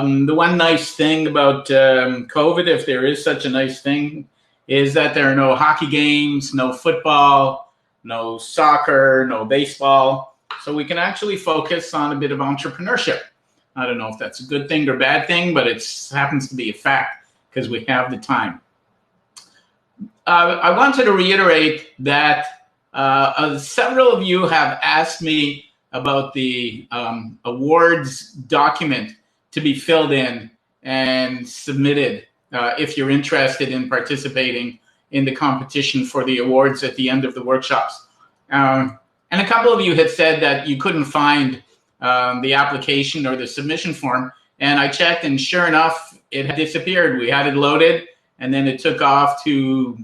The one nice thing about COVID, if there is such a nice thing, is that there are no hockey games, no football, no soccer, no baseball. So we can actually focus on a bit of entrepreneurship. I don't know if that's a good thing or bad thing, but it happens to be a fact because we have the time. I wanted to reiterate that several of you have asked me about the awards document to be filled in and submitted if you're interested in participating in the competition for the awards at the end of the workshops. And a couple of you had said that you couldn't find the application or the submission form. And I checked, and sure enough, it had disappeared. We had it loaded, and then it took off to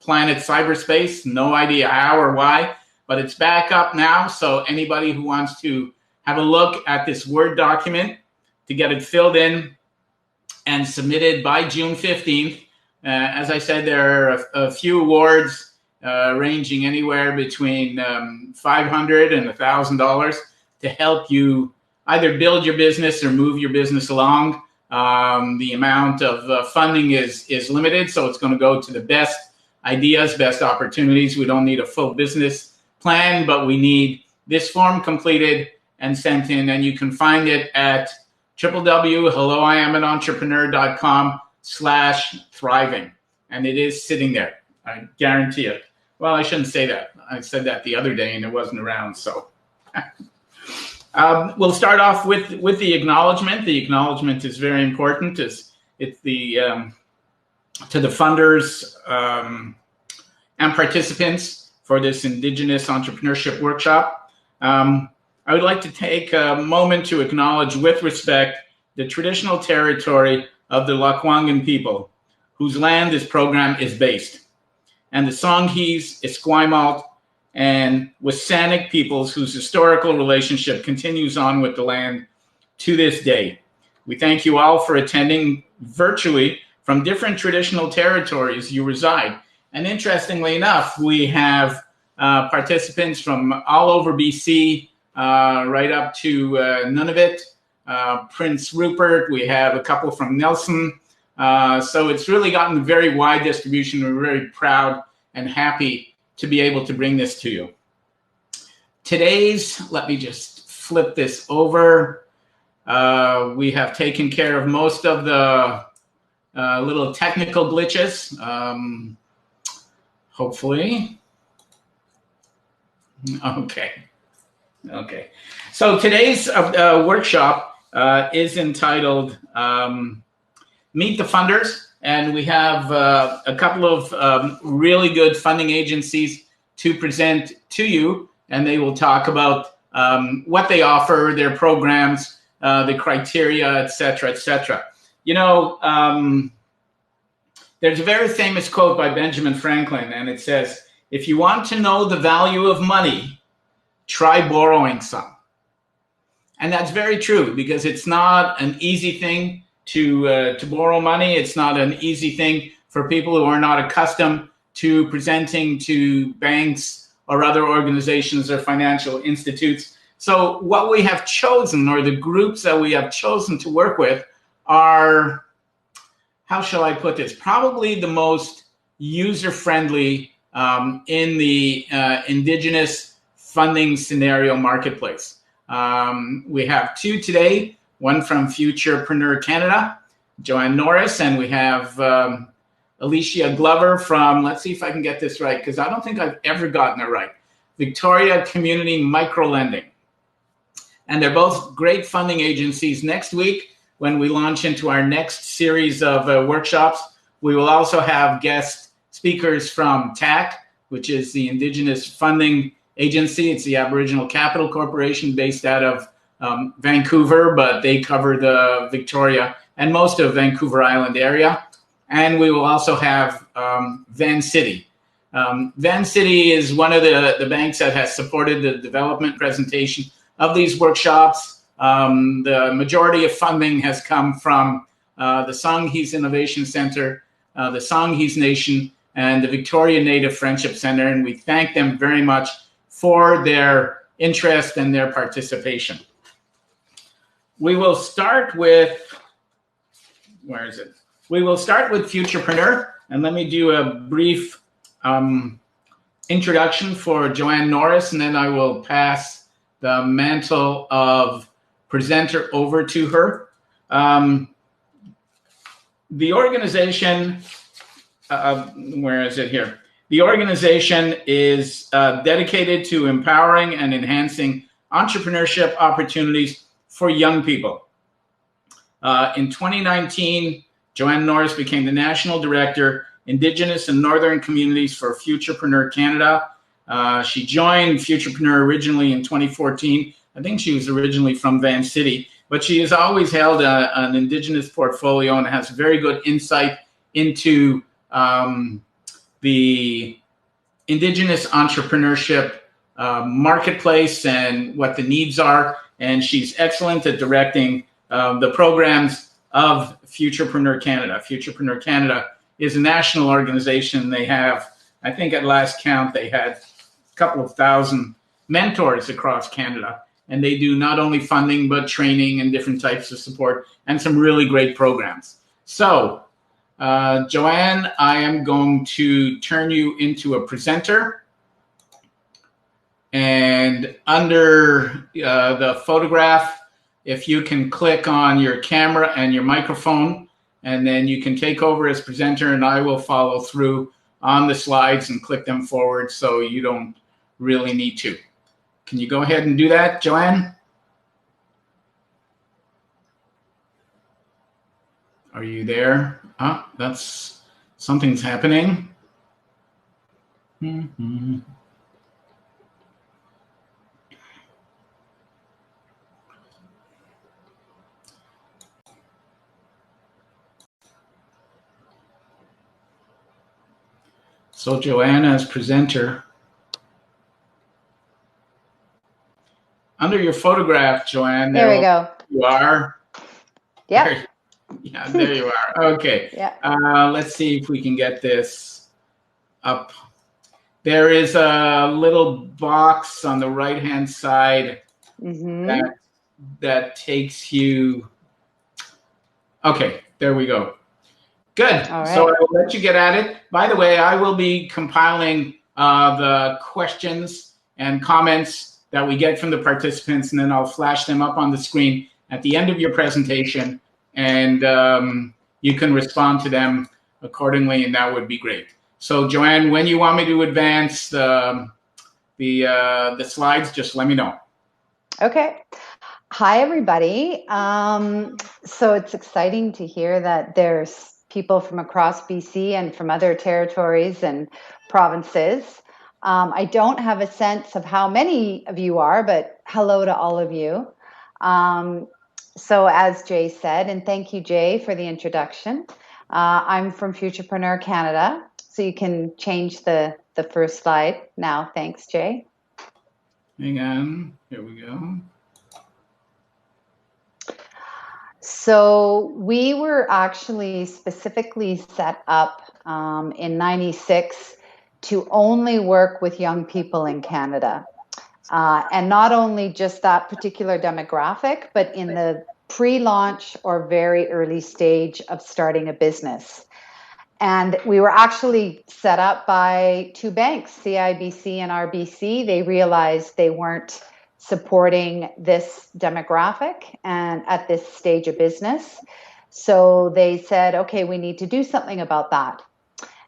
planet cyberspace. No idea how or why, but it's back up now. So anybody who wants to have a look at this Word document to get it filled in and submitted by June 15th. As I said, there are a few awards ranging anywhere between $500 and $1,000 to help you either build your business or move your business along. The amount of funding is limited, so it's going to go to the best ideas, best opportunities. We don't need a full business plan, but we need this form completed and sent in, and you can find it at www.helloiamanentrepreneur.com/thriving. And it is sitting there. I guarantee it. Well, I shouldn't say that. I said that the other day and it wasn't around. So we'll start off with the acknowledgement. The acknowledgement is very important. It's the to the funders and participants for this Indigenous Entrepreneurship Workshop. I would like to take a moment to acknowledge with respect the traditional territory of the Lekwungen people, whose land this program is based, and the Songhees, Esquimalt, and Wasanic peoples whose historical relationship continues on with the land to this day. We thank you all for attending virtually from different traditional territories you reside. And interestingly enough, we have participants from all over BC, right up to Nunavut, Prince Rupert. We have a couple from Nelson. So it's really gotten a very wide distribution. We're very proud and happy to be able to bring this to you. Let me just flip this over. We have taken care of most of the little technical glitches, hopefully. Okay. So today's workshop is entitled Meet the Funders, and we have a couple of really good funding agencies to present to you, and they will talk about what they offer, their programs, the criteria, et cetera, et cetera. You know, there's a very famous quote by Benjamin Franklin, and it says, "If you want to know the value of money, try borrowing some." And that's very true, because it's not an easy thing to borrow money. It's not an easy thing for people who are not accustomed to presenting to banks or other organizations or financial institutes. So what we have chosen, or the groups that we have chosen to work with, are, how shall I put this, probably the most user-friendly in the Indigenous funding scenario marketplace. We have two today, one from Futurepreneur Canada, Joanne Norris, and we have Alicia Glover from, let's see if I can get this right, because I don't think I've ever gotten it right, Victoria Community Microlending. And they're both great funding agencies. Next week, when we launch into our next series of workshops, we will also have guest speakers from TAC, which is the Indigenous Funding Agency. It's the Aboriginal Capital Corporation based out of Vancouver, but they cover the Victoria and most of Vancouver Island area. And we will also have Vancity. Vancity is one of the banks that has supported the development presentation of these workshops. The majority of funding has come from the Songhees Innovation Center, the Songhees Nation, and the Victoria Native Friendship Center. And we thank them very much for their interest and their participation. We will start with where is it? We will start with Futurepreneur, and let me do a brief introduction for Joanne Norris, and then I will pass the mantle of presenter over to her. The organization, where is it here? The organization is dedicated to empowering and enhancing entrepreneurship opportunities for young people. In 2019, Joanne Norris became the National Director, Indigenous and Northern Communities for Futurepreneur Canada. She joined Futurepreneur originally in 2014. I think she was originally from Van City, but she has always held an Indigenous portfolio and has very good insight into the Indigenous entrepreneurship marketplace and what the needs are. And she's excellent at directing the programs of Futurepreneur Canada. Futurepreneur Canada is a national organization. They have, I think at last count, they had a couple of thousand mentors across Canada. And they do not only funding, but training and different types of support and some really great programs. So, Joanne, I am going to turn you into a presenter. And under the photograph, if you can click on your camera and your microphone, and then you can take over as presenter, and I will follow through on the slides and click them forward so you don't really need to. Can you go ahead and do that, Joanne? Are you there? That's something's happening. Mm-hmm. So Joanne as presenter. Under your photograph, Joanne. There we go. You are. Yeah. Yeah, there you are. Okay. Yeah. Let's see if we can get this up. There is a little box on the right-hand side that takes you. Okay, there we go. Good. All right. So I will let you get at it. By the way, I will be compiling the questions and comments that we get from the participants, and then I'll flash them up on the screen at the end of your presentation, and you can respond to them accordingly, and that would be great. So, Joanne, when you want me to advance the slides, just let me know. Okay. Hi, everybody. So it's exciting to hear that there's people from across BC and from other territories and provinces. I don't have a sense of how many of you are, but hello to all of you. So as Jay said, and thank you, Jay, for the introduction. I'm from Futurepreneur Canada. So you can change the first slide now. Thanks, Jay. Hang on. Here we go. So we were actually specifically set up in '96 to only work with young people in Canada. And not only just that particular demographic, but in the pre-launch or very early stage of starting a business. And we were actually set up by two banks, CIBC and RBC. They realized they weren't supporting this demographic and at this stage of business. So they said, okay, we need to do something about that.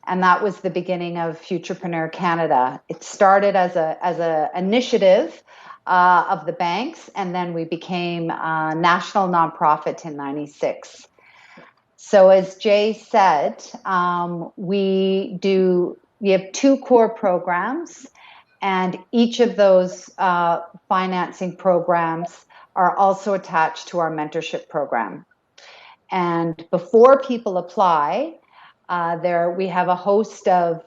And that was the beginning of Futurepreneur Canada. It started as a initiative of the banks, and then we became a national nonprofit in '96. So as Jay said, we have two core programs, and each of those financing programs are also attached to our mentorship program. And before people apply, we have a host of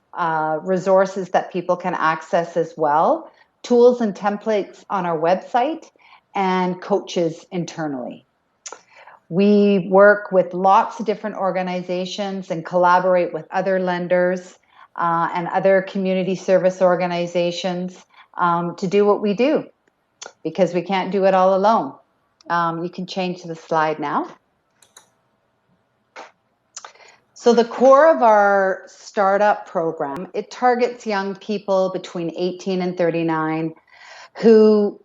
resources that people can access as well, tools and templates on our website, and coaches internally. We work with lots of different organizations and collaborate with other lenders and other community service organizations to do what we do, because we can't do it all alone. You can change the slide now. So the core of our startup program, it targets young people between 18 and 39 who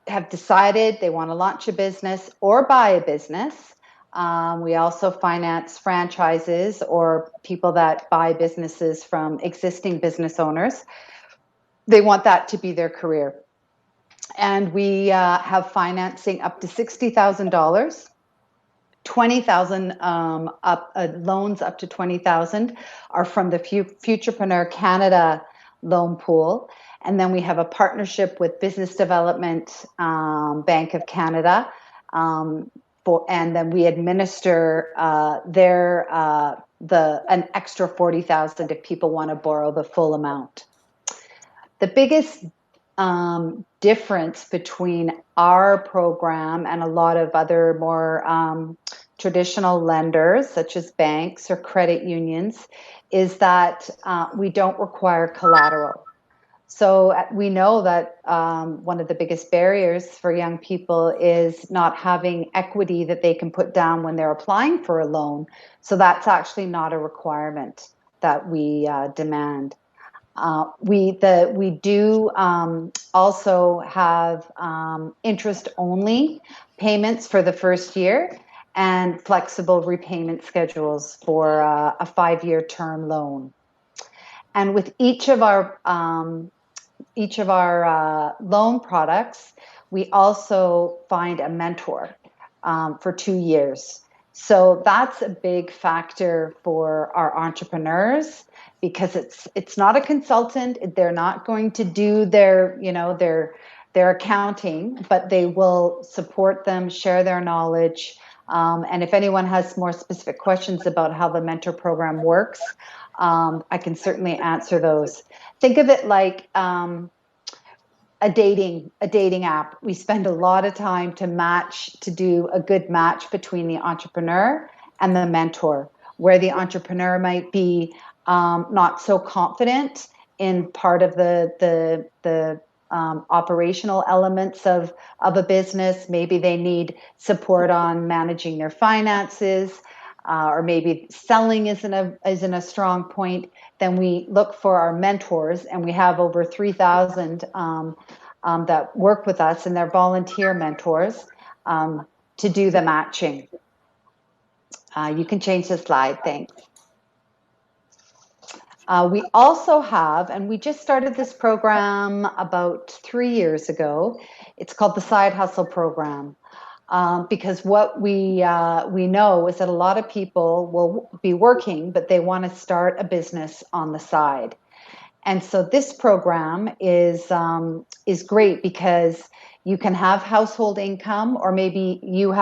have decided they want to launch a business or buy a business. We also finance franchises or people that buy businesses from existing business owners. They want that to be their career. And we have financing up to $60,000. 20,000 loans up to 20,000 are from the Futurepreneur Canada loan pool. And then we have a partnership with Business Development Bank of Canada. And then we administer an extra 40,000 if people want to borrow the full amount. The biggest difference between our program and a lot of other more traditional lenders, such as banks or credit unions, is that we don't require collateral. So we know that one of the biggest barriers for young people is not having equity that they can put down when they're applying for a loan. So that's actually not a requirement that we demand. We do also have interest-only payments for the first year and flexible repayment schedules for a 5-year term loan. And with each of our loan products, we also find a mentor for 2 years. So that's a big factor for our entrepreneurs, because it's not a consultant. They're not going to do their accounting, but they will support them, share their knowledge. And if anyone has more specific questions about how the mentor program works, I can certainly answer those. Think of it like a dating app. We spend a lot of time to do a good match between the entrepreneur and the mentor, where the entrepreneur might be not so confident in part of the operational elements of a business. Maybe they need support on managing their finances, or maybe selling isn't a strong point. Then we look for our mentors, and we have over 3,000 that work with us, and they're volunteer mentors to do the matching. You can change the slide, thanks. We also have, and we just started this program about 3 years ago. It's called the Side Hustle Program, because what we know is that a lot of people will be working, but they want to start a business on the side. And so this program is great because you can have household income, or maybe you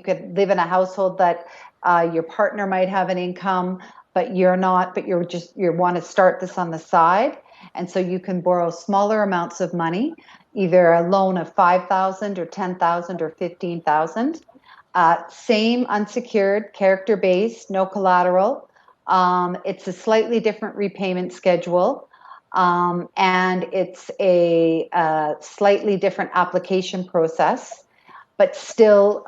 could live in a household that your partner might have an income, but you're not, but you want to start this on the side. And so you can borrow smaller amounts of money, either a loan of $5,000 or $10,000 or $15,000. Same unsecured, character-based, no collateral. It's a slightly different repayment schedule. And it's a slightly different application process, but still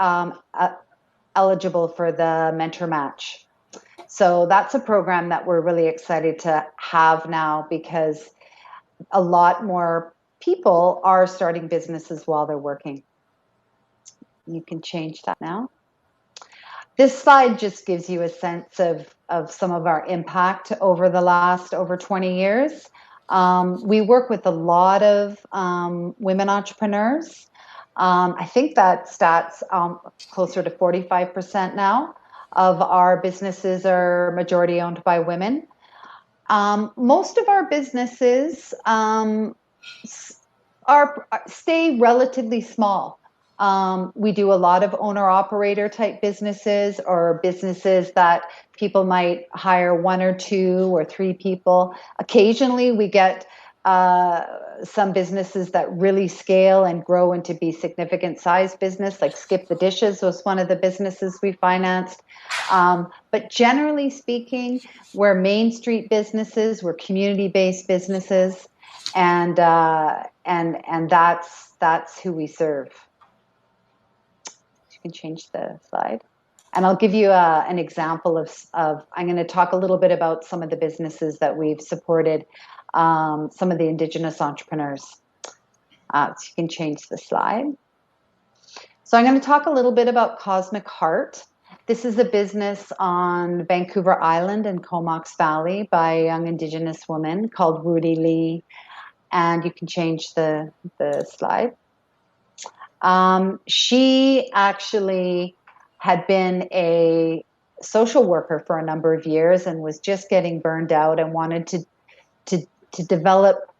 eligible for the mentor match. So that's a program that we're really excited to have now, because a lot more people are starting businesses while they're working. You can change that now. This slide just gives you a sense of some of our impact over the last over 20 years. We work with a lot of women entrepreneurs. I think that stats closer to 45% now of our businesses are majority owned by women. Most of our businesses stay relatively small. We do a lot of owner-operator type businesses, or businesses that people might hire 1 or 2 or 3 people. Occasionally we get some businesses that really scale and grow into be significant size business, like Skip the Dishes was one of the businesses we financed. But generally speaking, we're Main Street businesses, we're community-based businesses, and that's who we serve. You can change the slide. And I'll give you an example of, I'm going to talk a little bit about some of the businesses that we've supported, some of the Indigenous entrepreneurs. So you can change the slide. So I'm going to talk a little bit about Cosmic Heart. This is a business on Vancouver Island in Comox Valley by a young Indigenous woman called Rudy Lee. And you can change the slide. She actually had been a social worker for a number of years and was just getting burned out and wanted to develop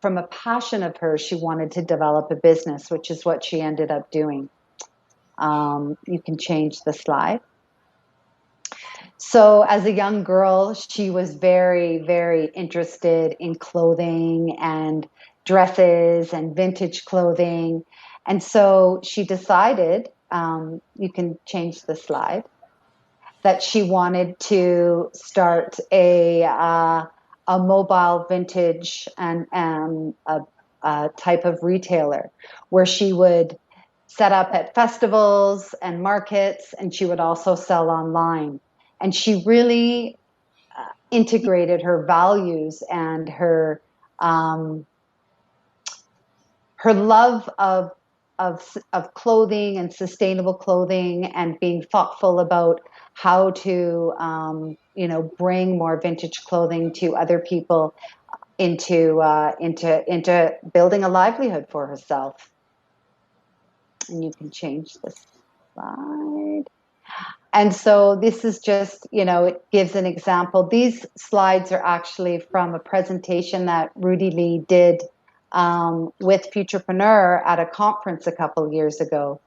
from a passion of hers. She wanted to develop a business, which is what she ended up doing. You can change the slide. So as a young girl, she was very, very interested in clothing and dresses and vintage clothing. And so she decided, you can change the slide, that she wanted to start a mobile vintage and a type of retailer where she would set up at festivals and markets, and she would also sell online. And she really integrated her values and her love of clothing and sustainable clothing and being thoughtful about how to bring more vintage clothing to other people into building a livelihood for herself. And you can change this slide. And so this is just, it gives an example. These slides are actually from a presentation that Rudy Lee did with Futurepreneur at a conference a couple of years ago,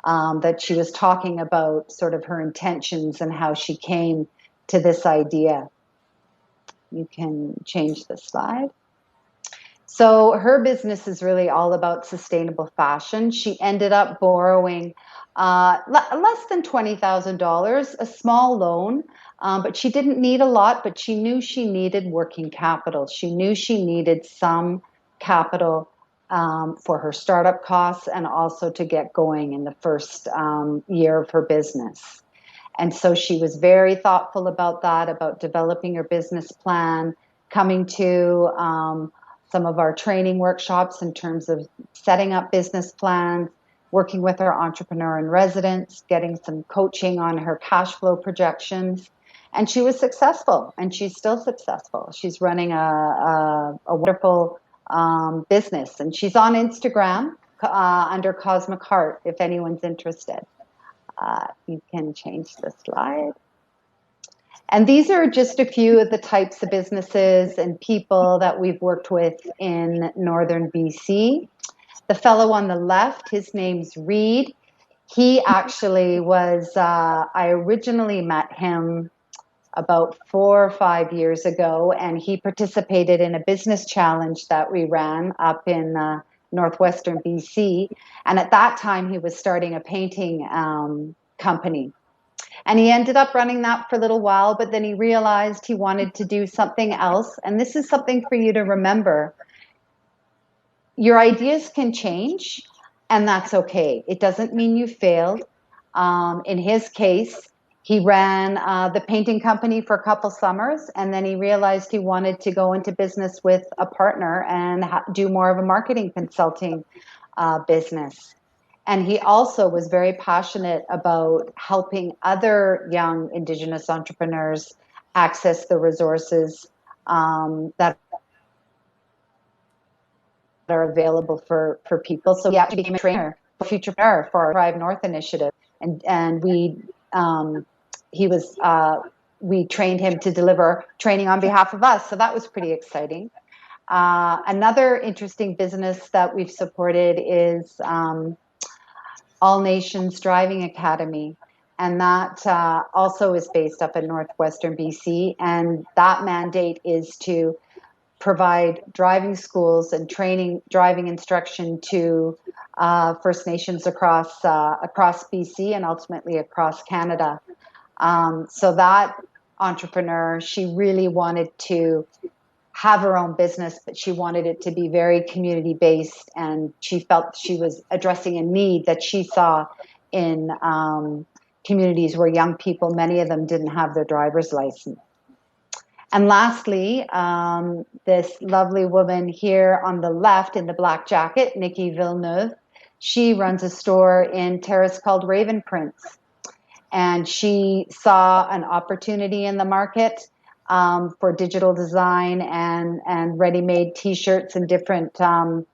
that she was talking about sort of her intentions and how she came to this idea. You can change the slide. So her business is really all about sustainable fashion. She ended up borrowing less than $20,000, a small loan, but she didn't need a lot, but she knew she needed working capital. She knew she needed some capital for her startup costs and also to get going in the first year of her business. And so she was very thoughtful about that, about developing her business plan, coming to some of our training workshops in terms of setting up business plans, working with our entrepreneur in residence, getting some coaching on her cash flow projections. And she was successful, and she's still successful. She's running a wonderful business, and she's on Instagram under Cosmic Heart, if anyone's interested. You can change the slide. And these are just a few of the types of businesses and people that we've worked with in northern BC. The fellow on the left, his name's Reed. He actually was, I originally met him about 4 or 5 years ago, and he participated in a business challenge that we ran up in northwestern BC. And at that time, he was starting a painting company. And he ended up running that for a little while, but then he realized he wanted to do something else. And this is something for you to remember. Your ideas can change, and that's okay. It doesn't mean you failed. In his case, he ran the painting company for a couple summers, and then he realized he wanted to go into business with a partner and do more of a marketing consulting business. And he also was very passionate about helping other young Indigenous entrepreneurs access the resources that are available for people. So he actually became a trainer for Futurepreneur for our Thrive North initiative. And we trained him to deliver training on behalf of us. So that was pretty exciting. Another interesting business that we've supported is All Nations Driving Academy, and that also is based up in northwestern BC, and that mandate is to provide driving schools and driving instruction to First Nations across BC and ultimately across Canada. So that entrepreneur, she really wanted to have her own business, but she wanted it to be very community-based, and she felt she was addressing a need that she saw in communities where young people, many of them didn't have their driver's license. And lastly, this lovely woman here on the left in the black jacket, Nikki Villeneuve, she runs a store in Terrace called Raven Prince. And she saw an opportunity in the market for digital design and ready-made T-shirts and different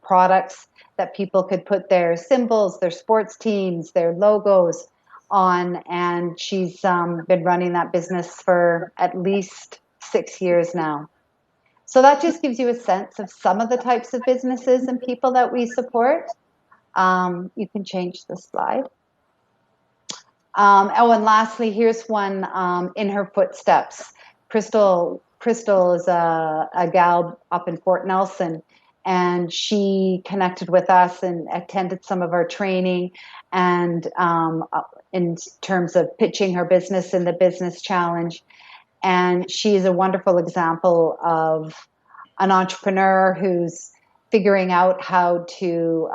products that people could put their symbols, their sports teams, their logos on. And she's been running that business for at least 6 years now. So that just gives you a sense of some of the types of businesses and people that we support. You can change the slide. And lastly, here's one in her footsteps. Crystal is a gal up in Fort Nelson, and she connected with us and attended some of our training, and in terms of pitching her business in the Business Challenge. And she is a wonderful example of an entrepreneur who's figuring out how to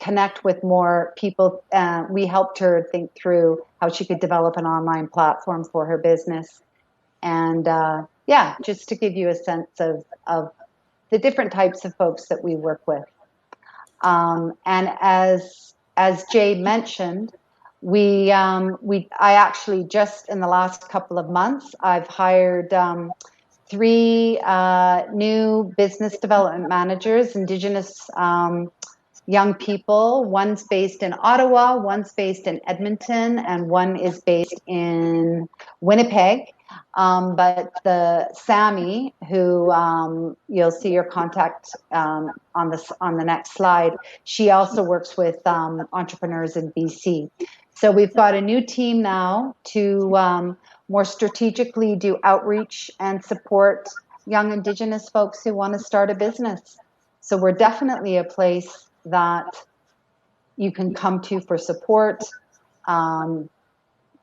connect with more people. We helped her think through how she could develop an online platform for her business. And yeah, just to give you a sense of the different types of folks that we work with. And as Jay mentioned, I actually just in the last couple of months, I've hired 3 new business development managers, Indigenous young people. One's based in Ottawa, one's based in Edmonton, and one is based in Winnipeg. But the Sammy, who you'll see your contact on the next slide, she also works with entrepreneurs in BC. So we've got a new team now to more strategically do outreach and support young Indigenous folks who want to start a business. So we're definitely a place that you can come to for support,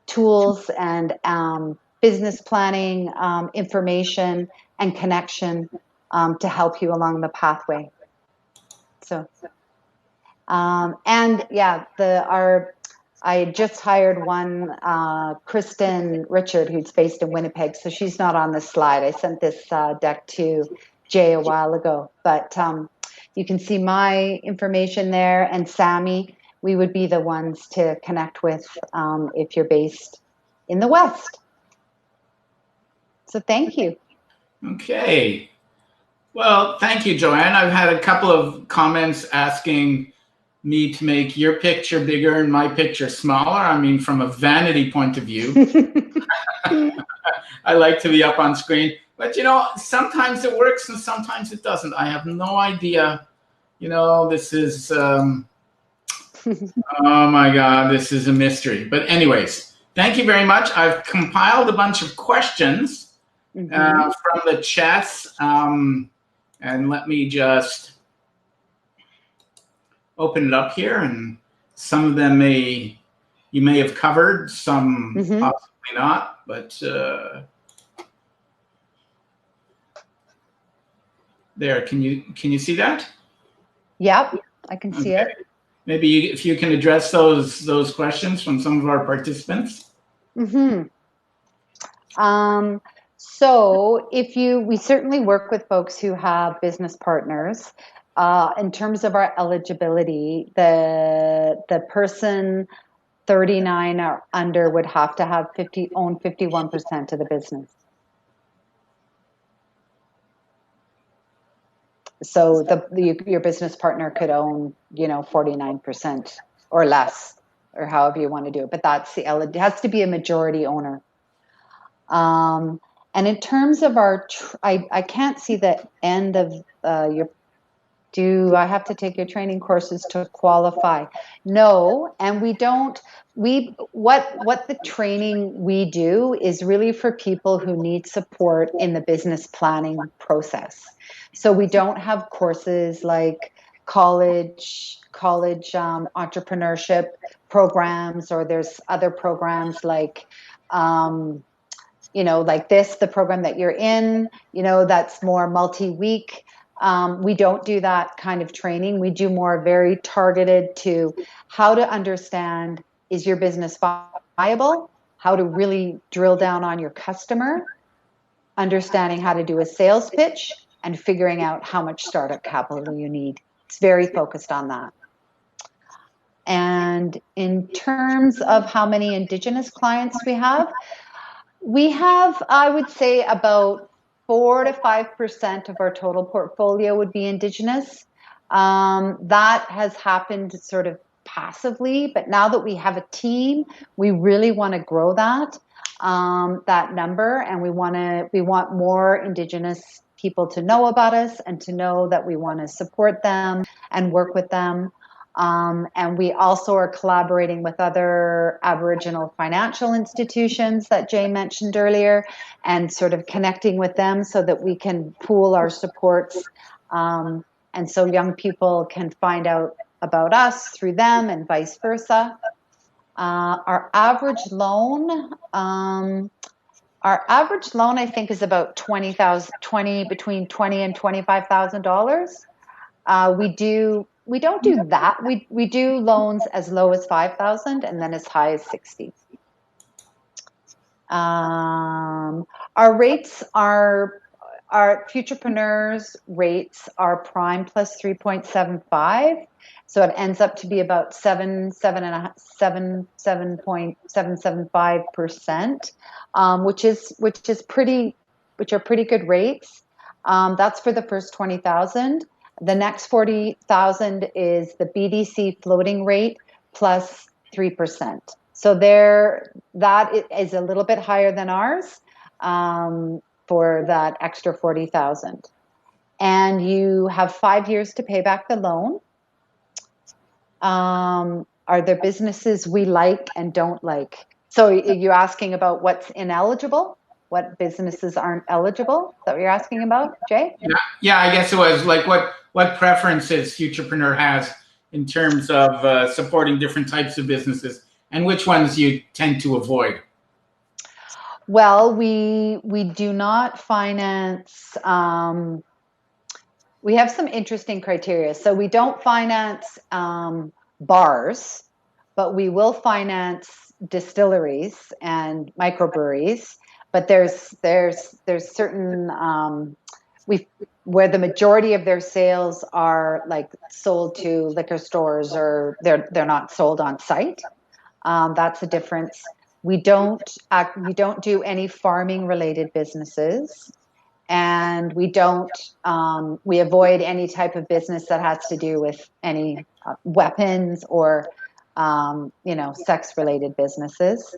tools and business planning, information and connection to help you along the pathway. So, and yeah, I just hired one, Kristen Richard, who's based in Winnipeg. So she's not on this slide. I sent this deck to Jay a while ago, but you can see my information there, and Sammy, we would be the ones to connect with if you're based in the West. So thank you. Okay. Well, thank you, Joanne. I've had a couple of comments asking me to make your picture bigger and my picture smaller. I mean, from a vanity point of view, I like to be up on screen. But, sometimes it works and sometimes it doesn't. I have no idea. This is, oh my God, this is a mystery. But anyways, thank you very much. I've compiled a bunch of questions from the chats. And let me just open it up here, and some of them you may have covered, some possibly not, but there, can you see that? Yep, I can see it. Maybe if you can address those questions from some of our participants. So we certainly work with folks who have business partners. In terms of our eligibility, the person 39 or under would have to have own 51% of the business. So your business partner could own, 49% or less, or however you want to do it. But it has to be a majority owner. And in terms of I can't see the end of your. Do I have to take your training courses to qualify? No, and we don't. What the training we do is really for people who need support in the business planning process. So we don't have courses like college entrepreneurship programs, or there's other programs like like this, the program that you're in, that's more multi-week. We don't do that kind of training. We do more very targeted to how to understand, is your business reliable, how to really drill down on your customer, understanding how to do a sales pitch, and figuring out how much startup capital you need. It's very focused on that. And in terms of how many Indigenous clients we have, I would say, about 4 to 5% of our total portfolio would be Indigenous. That has happened sort of passively, but now that we have a team, we really want to grow that number, and we want more Indigenous people to know about us and to know that we want to support them and work with them. And we also are collaborating with other Aboriginal financial institutions that Jay mentioned earlier, and sort of connecting with them so that we can pool our supports. And so young people can find out about us through them and vice versa. Our average loan, I think, is about between $20,000 and $25,000. We don't do that. We do loans as low as $5,000 and then as high as $60,000. Our rates are, our Futurepreneurs rates are prime plus 3.75. So it ends up to be about 7.775%, which are pretty good rates. That's for the first 20,000. The next 40,000 is the BDC floating rate plus 3%. So that is a little bit higher than ours for that extra 40,000. And you have 5 years to pay back the loan. Are there businesses we like and don't like? So you're asking about what's ineligible? What businesses aren't eligible? Is that what you're asking about, Jay? Yeah, I guess it was like what preferences Futurepreneur has in terms of supporting different types of businesses, and which ones you tend to avoid. Well, we do not finance. We have some interesting criteria. So we don't finance bars, but we will finance distilleries and microbreweries. But there's certain where the majority of their sales are like sold to liquor stores, or they're not sold on site. That's a difference. We don't do any farming related businesses, and we avoid any type of business that has to do with any weapons or sex related businesses.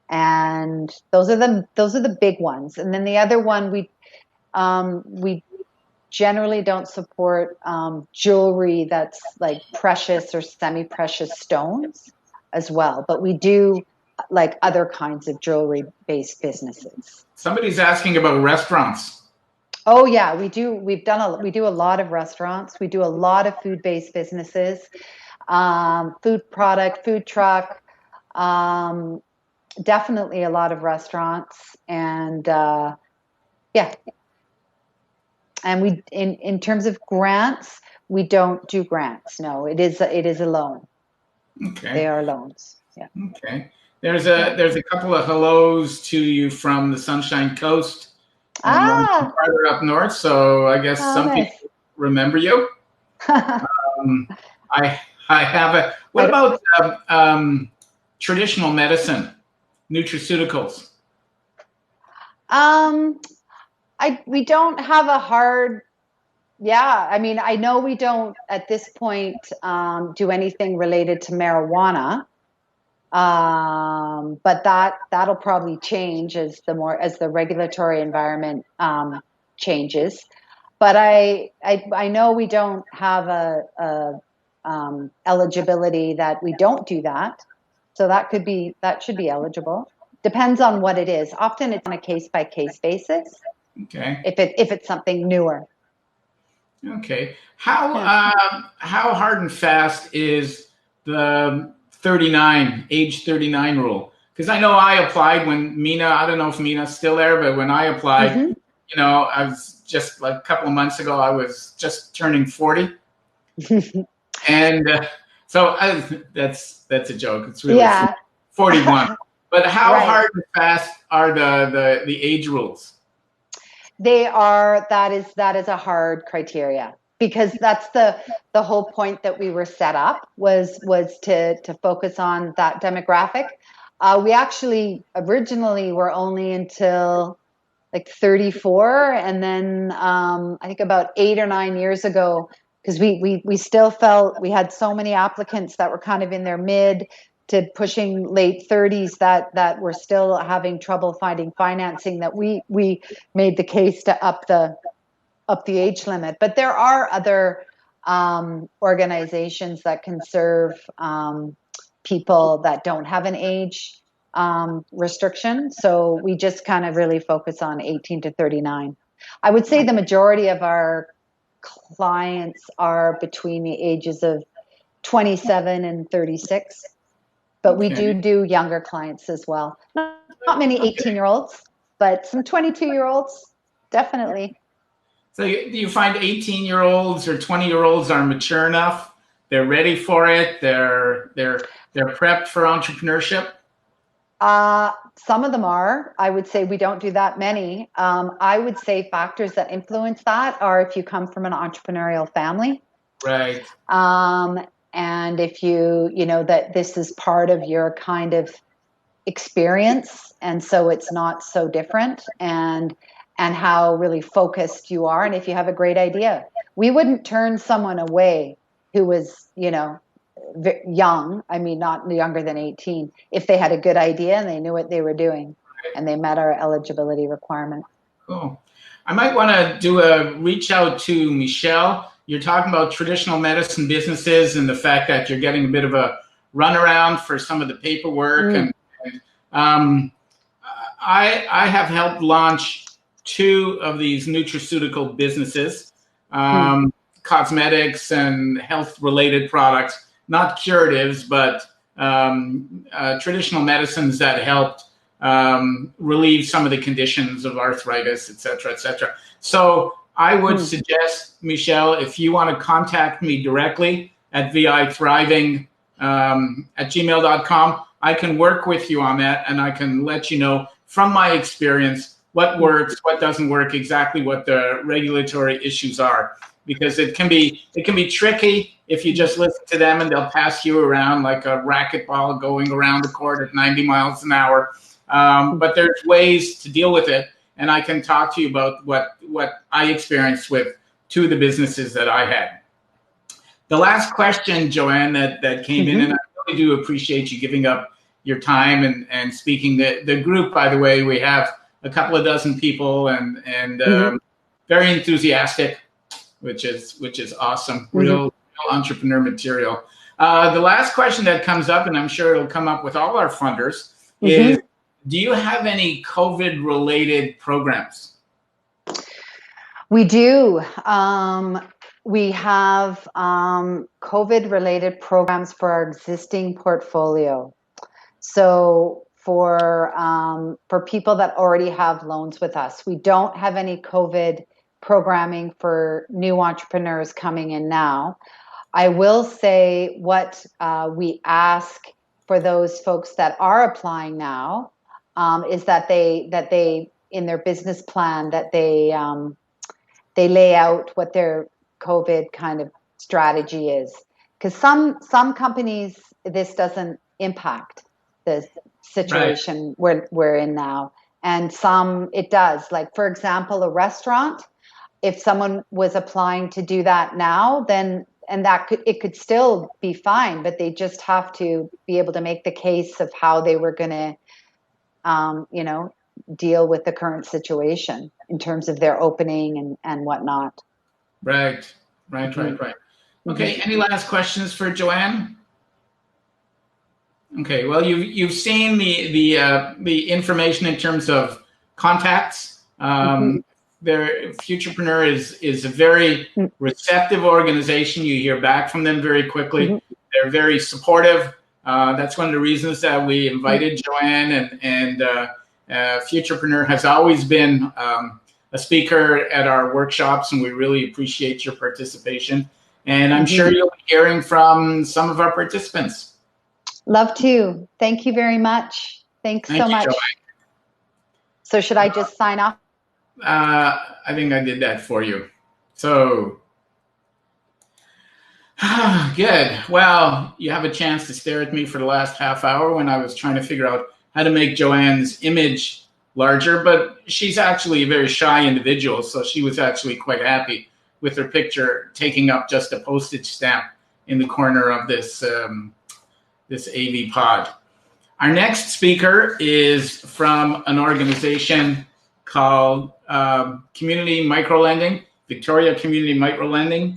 And those are the big ones. And then the other one, we generally don't support jewelry that's like precious or semi-precious stones as well, but we do like other kinds of jewelry based businesses. Somebody's asking about restaurants. Oh yeah, we do. We do a lot of restaurants. We do a lot of food based businesses, food product, food truck, definitely a lot of restaurants, and yeah. And we, in terms of grants, we don't do grants. No, it is a loan. Okay. They are loans. Yeah. Okay. There's a couple of hellos to you from the Sunshine Coast. Farther up north, so I guess some people remember you. I have a. What about traditional medicine, nutraceuticals? We don't have a hard. Yeah, I mean, I know we don't at this point do anything related to marijuana, but that'll probably change as the regulatory environment changes. But I know we don't have a eligibility that we don't do that, so that should be eligible. Depends on what it is. Often it's on a case by case basis. Okay. If it's something newer. Okay. How hard and fast is the age 39 rule? Because I know I applied when Mina, I don't know if Mina's still there, but when I applied, I was just like a couple of months ago, I was just turning 40. And so that's a joke. It's really 41. But how Right. hard and fast are the age rules? They are, that is a hard criteria, because that's the whole point that we were set up, was to focus on that demographic. We actually originally were only until like 34, and then I think about 8 or 9 years ago, because we still felt we had so many applicants that were kind of in their mid to pushing late 30s that were still having trouble finding financing, that we made the case to up the age limit. But there are other organizations that can serve people that don't have an age restriction. So we just kind of really focus on 18 to 39. I would say the majority of our clients are between the ages of 27 and 36, but we do younger clients as well. Not many 18-year-olds, but some 22-year-olds, definitely. So do you find 18-year-olds or 20-year-olds are mature enough? They're ready for it. They're prepped for entrepreneurship. Some of them are. I would say we don't do that many. I would say factors that influence that are if you come from an entrepreneurial family, right? And if you know that this is part of your kind of experience, and so it's not so different, and how really focused you are, and if you have a great idea. We wouldn't turn someone away who was, young, I mean, not younger than 18, if they had a good idea and they knew what they were doing and they met our eligibility requirement. Cool. I might want to reach out to Michelle. You're talking about traditional medicine businesses and the fact that you're getting a bit of a runaround for some of the paperwork. And I have helped launch 2 of these nutraceutical businesses, cosmetics and health-related products, not curatives, but traditional medicines that helped relieve some of the conditions of arthritis, et cetera, et cetera. So I would suggest, Michelle, if you want to contact me directly at vithriving at gmail.com, I can work with you on that, and I can let you know from my experience what works, what doesn't work, exactly what the regulatory issues are. Because it can be tricky if you just listen to them and they'll pass you around like a racquetball going around the court at 90 miles an hour. But there's ways to deal with it, and I can talk to you about what I experienced with 2 of the businesses that I had. The last question, Joanne, that came in, and I really do appreciate you giving up your time and speaking. The group, by the way, we have a couple of dozen people and very enthusiastic, which is awesome. Real entrepreneur material. The last question that comes up, and I'm sure it'll come up with all our funders, is, do you have any COVID-related programs? We do. We have COVID-related programs for our existing portfolio. So for people that already have loans with us, we don't have any COVID programming for new entrepreneurs coming in now. I will say what we ask for those folks that are applying now is that they in their business plan that they lay out what their COVID kind of strategy is, because some companies this doesn't impact the situation we're in now, and some it does. Like, for example, a restaurant, if someone was applying to do that now, then it could still be fine, but they just have to be able to make the case of how they were going to, deal with the current situation in terms of their opening and whatnot. Right. Okay. Any last questions for Joanne? Okay. Well, you've seen the information in terms of contacts. Futurepreneur is a very receptive organization. You hear back from them very quickly. They're very supportive. That's one of the reasons that we invited Joanne, and Futurepreneur has always been a speaker at our workshops, and we really appreciate your participation. And I'm sure you'll be hearing from some of our participants. Love to. Thank you very much. Thanks Thank so you, much. Joanne. So should I just sign off? I think I did that for you. So, good. Well, you have a chance to stare at me for the last half hour when I was trying to figure out how to make Joanne's image larger, but she's actually a very shy individual, so she was actually quite happy with her picture taking up just a postage stamp in the corner of this this AV pod. Our next speaker is from an organization called Community Microlending, Victoria Community Microlending.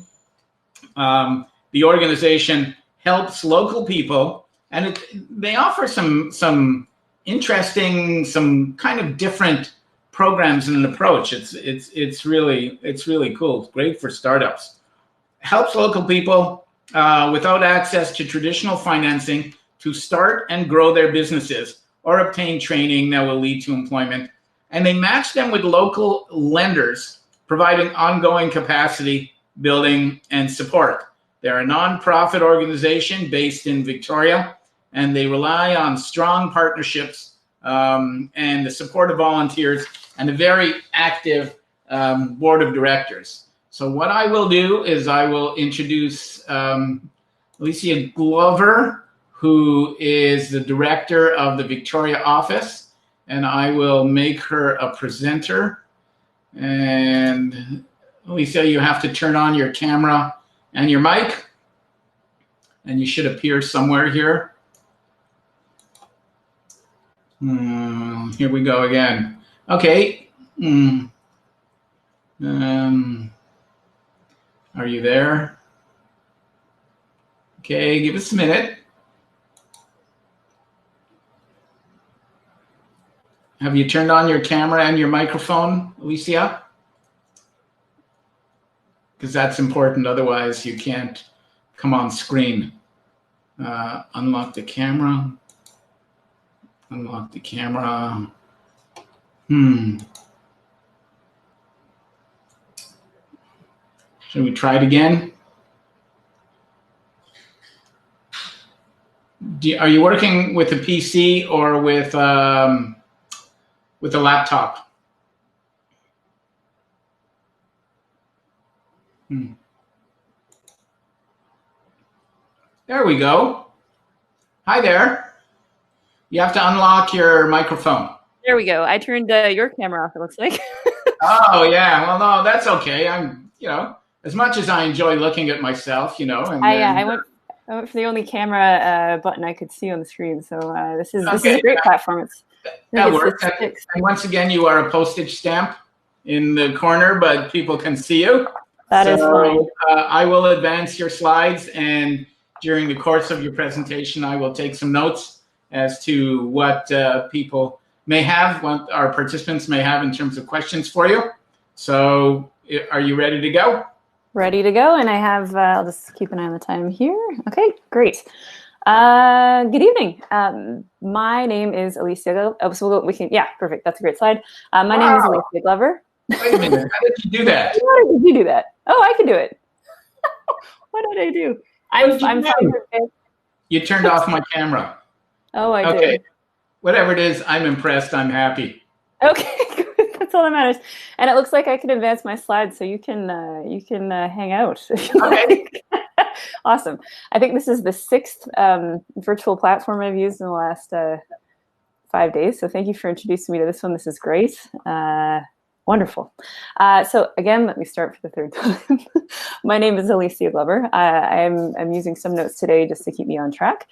The organization helps local people, and they offer some interesting, some kind of different programs and an approach. It's really cool. It's great for startups. Helps local people without access to traditional financing to start and grow their businesses or obtain training that will lead to employment. And they match them with local lenders, providing ongoing capacity building and support. They're a nonprofit organization based in Victoria, and they rely on strong partnerships and the support of volunteers and a very active board of directors. So what I will do is I will introduce Alicia Glover, who is the director of the Victoria office, and I will make her a presenter. And Alicia, you have to turn on your camera and your mic, and you should appear somewhere here. Here we go again. Okay. Are you there? Okay, give us a minute. Have you turned on your camera and your microphone, Alicia? Because that's important, otherwise you can't come on screen. Unlock the camera. Unlock the camera. Should we try it again? Are you working with a PC or with a laptop? There we go. Hi there. You have to unlock your microphone. There we go. I turned your camera off, it looks like. Oh, yeah. Well, no, that's okay. I'm, as much as I enjoy looking at myself, And I went for the only camera button I could see on the screen. So this is a great platform. That works. And once again, you are a postage stamp in the corner, but people can see you. That is fine. I will advance your slides, and during the course of your presentation, I will take some notes as to what people may have, what our participants may have in terms of questions for you. So are you ready to go? Ready to go. And I have, I'll just keep an eye on the time here. Okay, great. Good evening. My name is Alicia. Perfect. That's a great slide. My name is Alicia Glover. Wait a minute. How did you do that? How did you do that? Oh, I can do it. What did I do? I'm fine. You turned off my camera. Oh, I did. Whatever it is, I'm impressed. I'm happy. Okay, good. That's all that matters. And it looks like I can advance my slides, so you can hang out. Okay. Awesome. I think this is the 6th virtual platform I've used in the last 5 days. So thank you for introducing me to this one. This is great. Wonderful. So again, let me start for the 3rd time. My name is Alicia Glover. I'm using some notes today just to keep me on track.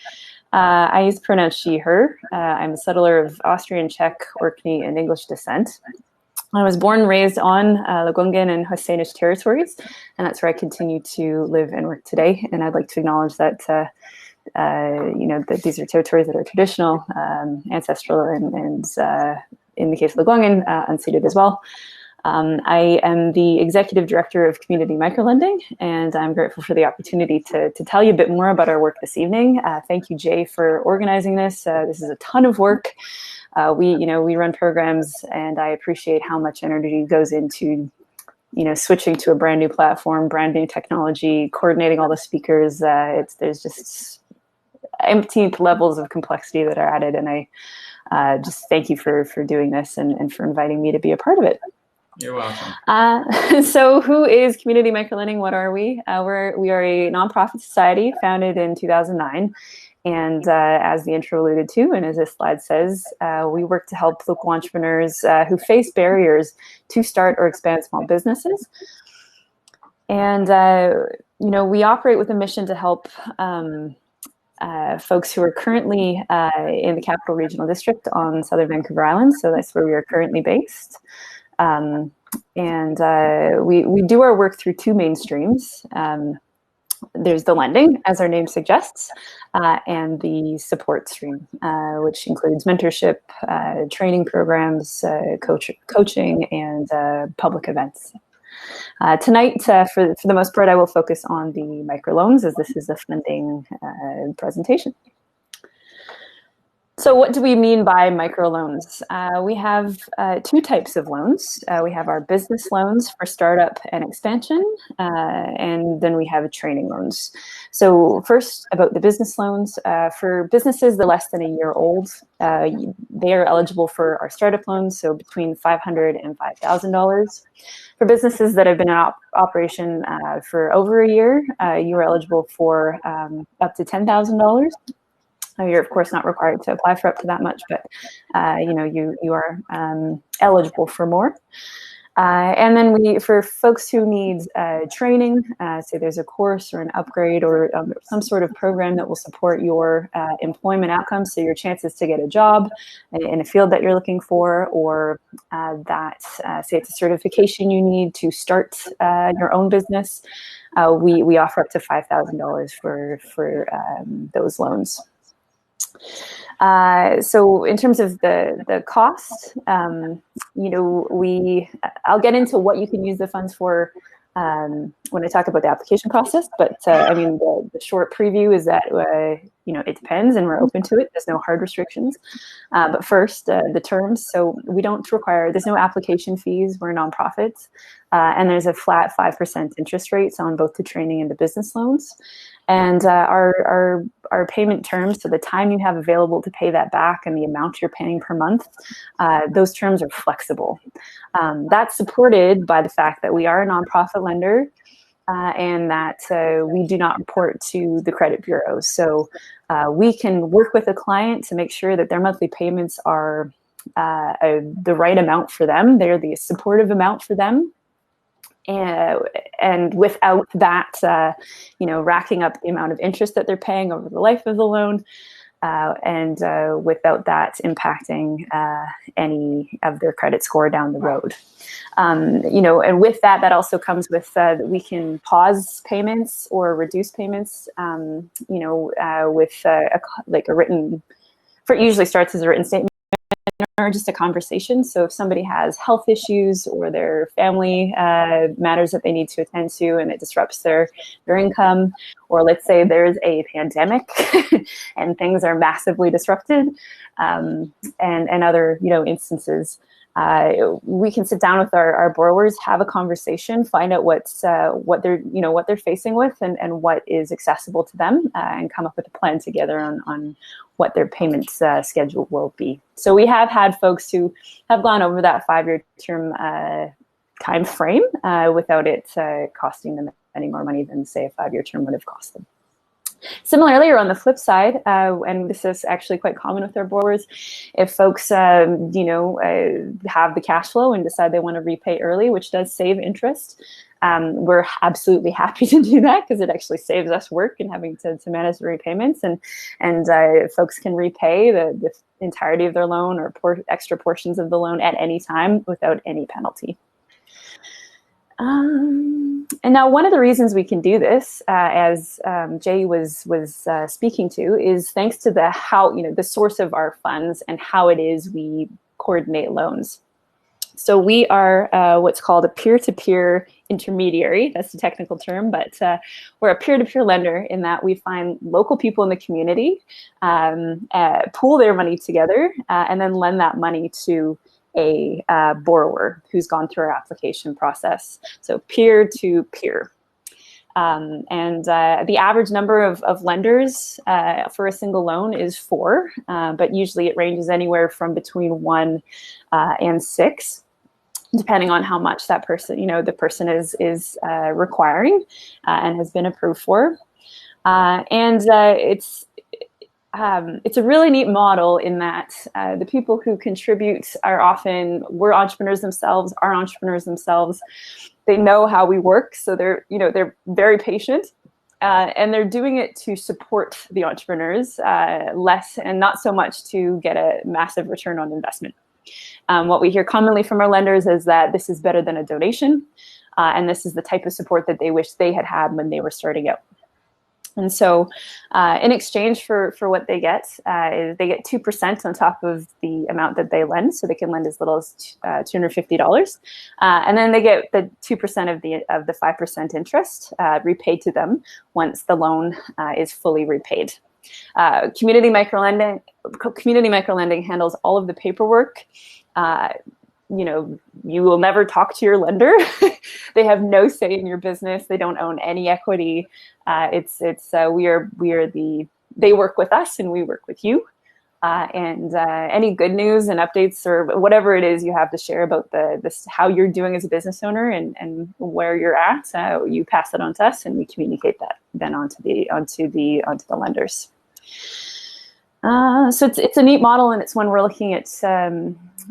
I use the pronoun she, her. I'm a settler of Austrian, Czech, Orkney, and English descent. I was born and raised on Lekwungen and Haudenosaunee territories, and that's where I continue to live and work today. And I'd like to acknowledge that that these are territories that are traditional, ancestral, and in the case of Lekwungen, unceded as well. I am the executive director of Community Microlending, and I'm grateful for the opportunity to tell you a bit more about our work this evening. Thank you, Jay, for organizing this. This is a ton of work. We run programs, and I appreciate how much energy goes into, switching to a brand new platform, brand new technology, coordinating all the speakers. There's just umpteenth levels of complexity that are added, and just thank you for doing this and for inviting me to be a part of it. You're welcome. So who is Community Microlending? What are we? We are a nonprofit society founded in 2009. And as the intro alluded to, and as this slide says, we work to help local entrepreneurs who face barriers to start or expand small businesses. And, we operate with a mission to help folks who are currently in the Capital Regional District on Southern Vancouver Island. So that's where we are currently based. We do our work through two main streams. There's the lending, as our name suggests, and the support stream, which includes mentorship, training programs, coaching, and public events. Tonight, for the most part, I will focus on the microloans, as this is a funding presentation. So what do we mean by microloans? We have two types of loans. We have our business loans for startup and expansion, and then we have training loans. So first, about the business loans. For businesses that are less than a year old, they are eligible for our startup loans, so between $500 and $5,000. For businesses that have been in operation for over a year, you are eligible for up to $10,000. You're of course not required to apply for up to that much, but you are eligible for more. And then for folks who need training, say there's a course or an upgrade or some sort of program that will support your employment outcomes, so your chances to get a job in a field that you're looking for, or say it's a certification you need to start your own business, we offer up to $5,000 for those loans. So in terms of the cost, I'll get into what you can use the funds for when I talk about the application process. But the short preview is that it depends, and we're open to it. There's no hard restrictions. But first, the terms. So there's no application fees. We're nonprofits, and there's a flat 5% interest rates on both the training and the business loans. And our payment terms, so the time you have available to pay that back and the amount you're paying per month, those terms are flexible. That's supported by the fact that we are a nonprofit lender, and that we do not report to the credit bureau. So we can work with a client to make sure that their monthly payments are the right amount for them. They're the supportive amount for them. And without that, racking up the amount of interest that they're paying over the life of the loan, and without that impacting any of their credit score down the road. And with that also comes with we can pause payments or reduce payments, with a written, it usually starts as a written statement or just a conversation. So if somebody has health issues or their family matters that they need to attend to and it disrupts their income, or let's say there's a pandemic and things are massively disrupted, and other instances, we can sit down with our borrowers, have a conversation, find out what they're facing with and what is accessible to them, and come up with a plan together on what their payment schedule will be. So we have had folks who have gone over that 5-year term time frame without it costing them any more money than, say, a 5-year term would have cost them. Similarly, or on the flip side, and this is actually quite common with our borrowers, if folks, have the cash flow and decide they want to repay early, which does save interest, we're absolutely happy to do that because it actually saves us work and having to manage the repayments, and folks can repay the entirety of their loan or extra portions of the loan at any time without any penalty. And now one of the reasons we can do this, as Jay was speaking to, is thanks to the source of our funds and how it is we coordinate loans. So we are what's called a peer-to-peer intermediary. That's the technical term, but we're a peer-to-peer lender in that we find local people in the community, pool their money together, and then lend that money to a borrower who's gone through our application process. So peer to peer. And the average number of lenders for a single loan is 4, but usually it ranges anywhere from between 1 and 6, depending on how much that person, the person is requiring and has been approved for. And it's a really neat model in that the people who contribute we're entrepreneurs themselves, are entrepreneurs themselves. They know how we work, so they're very patient, and they're doing it to support the entrepreneurs less and not so much to get a massive return on investment. What we hear commonly from our lenders is that this is better than a donation, and this is the type of support that they wish they had when they were starting out. And so in exchange for what they get, is they get 2% on top of the amount that they lend. So they can lend as little as $250. And then they get the 2% of the 5% interest repaid to them once the loan is fully repaid. Community microlending handles all of the paperwork. You will never talk to your lender. They have no say in your business. They don't own any equity. They work with us and we work with you. And any good news and updates or whatever it is you have to share about how you're doing as a business owner and where you're at, you pass it on to us and we communicate that then onto the lenders. So it's a neat model, and it's one we're looking at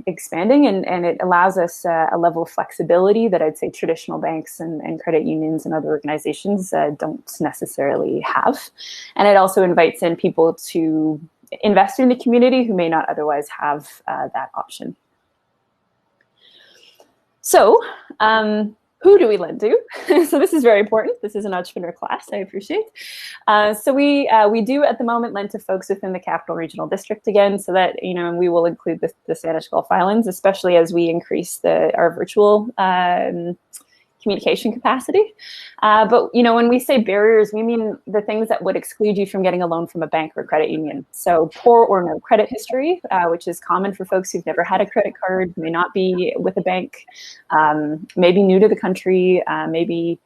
expanding, and it allows us a level of flexibility that I'd say traditional banks and credit unions and other organizations don't necessarily have. And it also invites in people to invest in the community who may not otherwise have that option. So, who do we lend to? So this is very important. This is an entrepreneur class, I appreciate. So we do at the moment lend to folks within the Capital Regional District again, so that, and we will include the Spanish Gulf Islands, especially as we increase our virtual communication capacity. But, when we say barriers, we mean the things that would exclude you from getting a loan from a bank or credit union. So poor or no credit history, which is common for folks who've never had a credit card, may not be with a bank, maybe new to the country, maybe,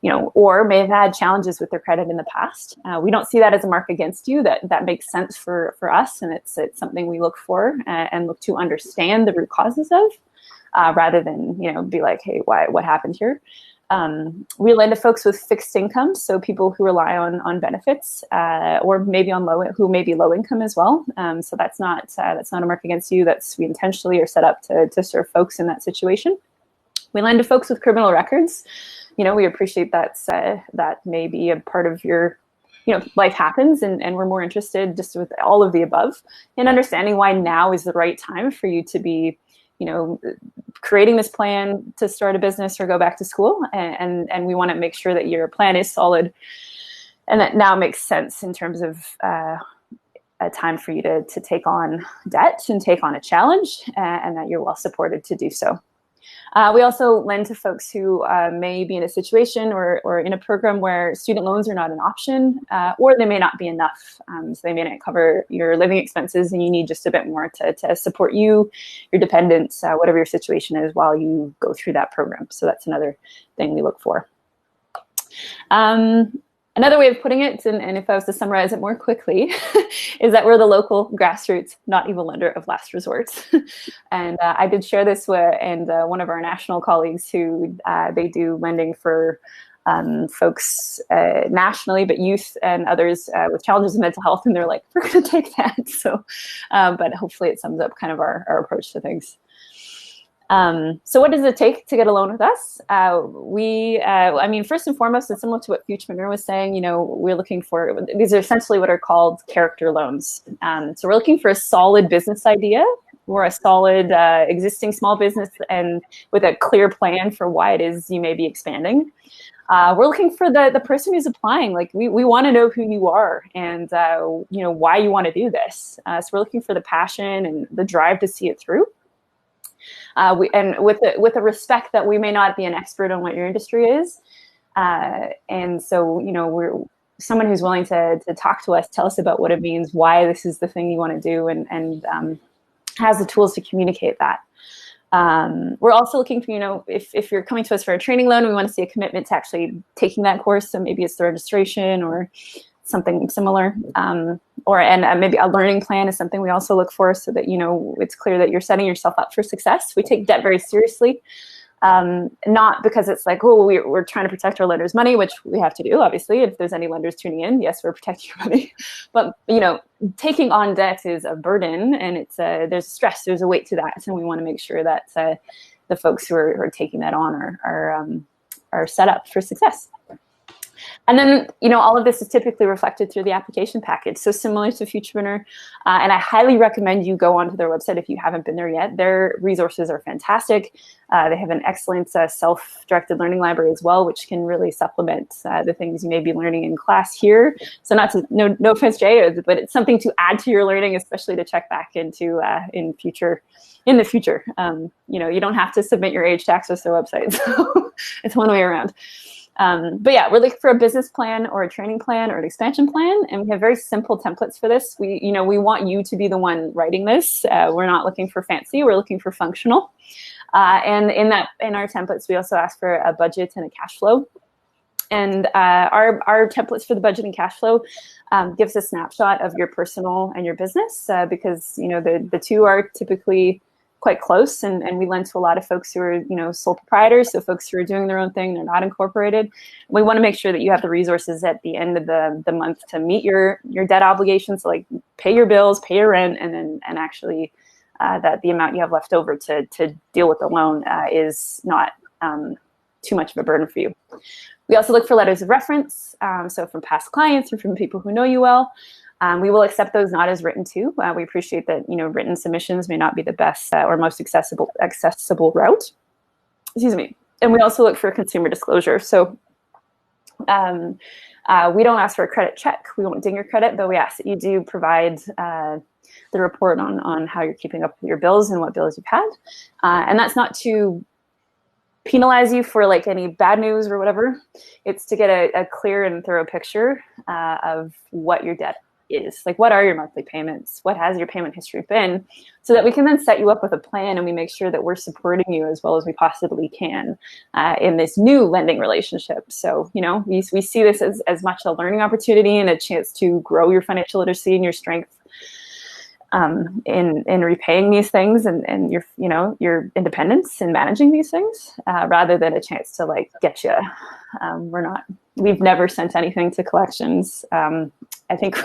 or may have had challenges with their credit in the past. We don't see that as a mark against you. That makes sense for us, and it's something we look for and look to understand the root causes of. Rather than, be like, hey, what happened here? We lend to folks with fixed income, so people who rely on benefits, or maybe who may be low income as well. So that's not a mark against you. We intentionally are set up to serve folks in that situation. We lend to folks with criminal records. We appreciate that may be a part of your life happens, and we're more interested just with all of the above in understanding why now is the right time for you to be creating this plan to start a business or go back to school. And we want to make sure that your plan is solid and that now makes sense in terms of a time for you to take on debt and take on a challenge, and that you're well supported to do so. We also lend to folks who may be in a situation or in a program where student loans are not an option, or they may not be enough. So they may not cover your living expenses and you need just a bit more to support you, your dependents, whatever your situation is while you go through that program. So that's another thing we look for. Another way of putting it, and if I was to summarize it more quickly, is that we're the local grassroots, not evil lender of last resort. And I did share this with one of our national colleagues who they do lending for folks nationally, but youth and others with challenges in mental health, and they're like, we're going to take that. So, but hopefully it sums up kind of our approach to things. So what does it take to get a loan with us? First and foremost, it's similar to what Futurepreneur was saying. We're looking for, these are essentially what are called character loans. So we're looking for a solid business idea or a solid existing small business, and with a clear plan for why it is you may be expanding. We're looking for the person who's applying. Like we want to know who you are and why you want to do this. So we're looking for the passion and the drive to see it through. And with a respect that we may not be an expert on what your industry is, and so we're someone who's willing to talk to us, tell us about what it means, why this is the thing you want to do, and has the tools to communicate that. We're also looking for, if you're coming to us for a training loan, we want to see a commitment to actually taking that course. So maybe it's the registration or something similar, and maybe a learning plan is something we also look for, so that it's clear that you're setting yourself up for success. We take debt very seriously, not because it's like, oh, we're trying to protect our lenders' money, which we have to do, obviously. If there's any lenders tuning in, yes, we're protecting your money. But taking on debt is a burden, and it's there's stress, there's a weight to that, and we want to make sure that the folks who are taking that on are set up for success. And then, all of this is typically reflected through the application package. So similar to Futurepreneur, and I highly recommend you go onto their website if you haven't been there yet. Their resources are fantastic. They have an excellent self-directed learning library as well, which can really supplement the things you may be learning in class here. So no offense, Jay, but it's something to add to your learning, especially to check back into in the future. You don't have to submit your age to access their website. So it's one way around. But yeah, we're looking for a business plan or a training plan or an expansion plan, and we have very simple templates for this. We want you to be the one writing this. We're not looking for fancy; we're looking for functional. And in our templates, we also ask for a budget and a cash flow. And our templates for the budget and cash flow gives a snapshot of your personal and your business, because the two are typically quite close, and we lend to a lot of folks who are sole proprietors, so folks who are doing their own thing, they're not incorporated. We want to make sure that you have the resources at the end of the month to meet your debt obligations, so like pay your bills, pay your rent, and actually that the amount you have left over to deal with the loan is not too much of a burden for you. We also look for letters of reference, so from past clients or from people who know you well. We will accept those not as written too. We appreciate that written submissions may not be the best or most accessible route. Excuse me. And we also look for consumer disclosure. So we don't ask for a credit check. We won't ding your credit, but we ask that you do provide the report on how you're keeping up with your bills and what bills you've had. And that's not to penalize you for like any bad news or whatever. It's to get a clear and thorough picture of what your debt is. Like, what are your monthly payments? What has your payment history been? So that we can then set you up with a plan, and we make sure that we're supporting you as well as we possibly can in this new lending relationship. So, we see this as much a learning opportunity and a chance to grow your financial literacy and your strength in repaying these things and your independence in managing these things, rather than a chance to like get you. We've never sent anything to collections. I think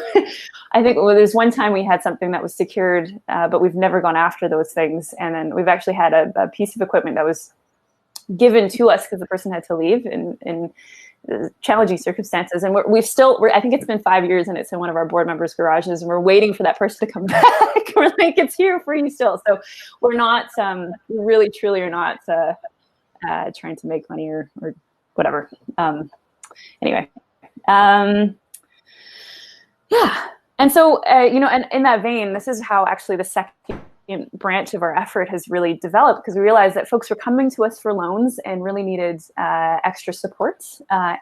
there's one time we had something that was secured, but we've never gone after those things. And then we've actually had a piece of equipment that was given to us because the person had to leave in challenging circumstances. And I think it's been 5 years, and it's in one of our board members' garages, and we're waiting for that person to come back. We're like, it's here for you still. So we're not, really, truly are not trying to make money or whatever. Anyway. Yeah. And so, and in that vein, this is how actually the second branch of our effort has really developed, because we realized that folks were coming to us for loans and really needed extra support.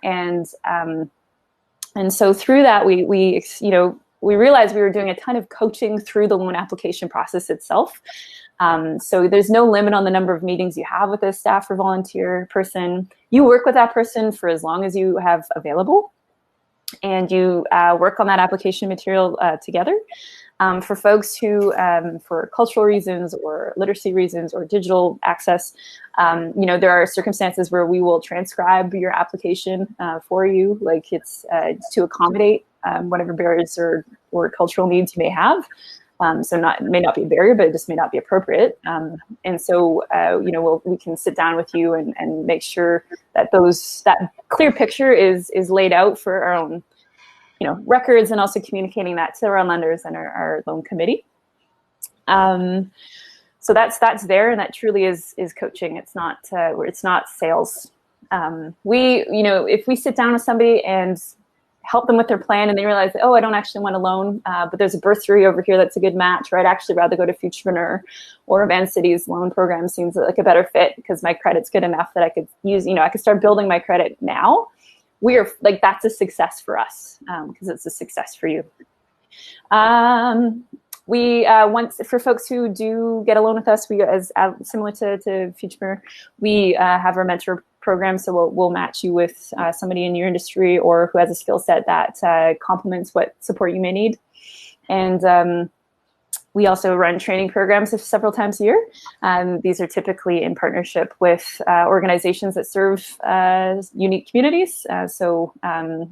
And so through that, we realized we were doing a ton of coaching through the loan application process itself. So there's no limit on the number of meetings you have with a staff or volunteer person. You work with that person for as long as you have available, and you work on that application material together. For folks who, for cultural reasons or literacy reasons or digital access, there are circumstances where we will transcribe your application for you, like it's to accommodate whatever barriers or cultural needs you may have. So it may not be a barrier, but it just may not be appropriate. And so, we can sit down with you and make sure that that clear picture is laid out for our own, records, and also communicating that to our lenders and our loan committee. So that's there, and that truly is coaching. It's not sales. If we sit down with somebody and help them with their plan, and they realize, oh, I don't actually want a loan, but there's a bursary over here that's a good match, or I'd actually rather go to Futurepreneur or Vancity's loan program seems like a better fit because my credit's good enough that I could use, I could start building my credit now. We are like, that's a success for us because it's a success for you. We once for folks who do get a loan with us, we as similar to Future, we have our mentor program. So we'll match you with somebody in your industry or who has a skill set that complements what support you may need. And we also run training programs several times a year. These are typically in partnership with organizations that serve unique communities. So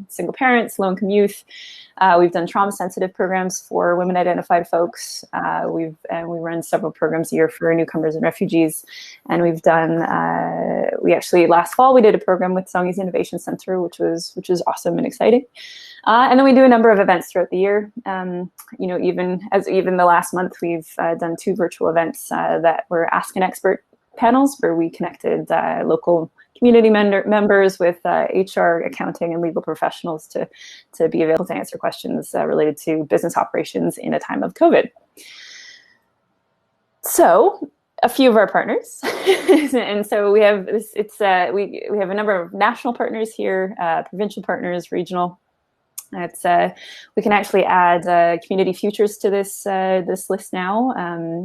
single parents, low-income youth. We've done trauma-sensitive programs for women-identified folks. We run several programs a year for newcomers and refugees. And we've done, we actually last fall we did a program with Songhees Innovation Center, which was awesome and exciting. And then we do a number of events throughout the year. You know, even the last month, we've done 2 virtual events that were Ask an Expert panels, where we connected local community members with HR, accounting, and legal professionals to be available to answer questions related to business operations in a time of COVID. So, a few of our partners, and so we have this. We have a number of national partners here, provincial partners, regional. It's we can actually add community futures to this list now,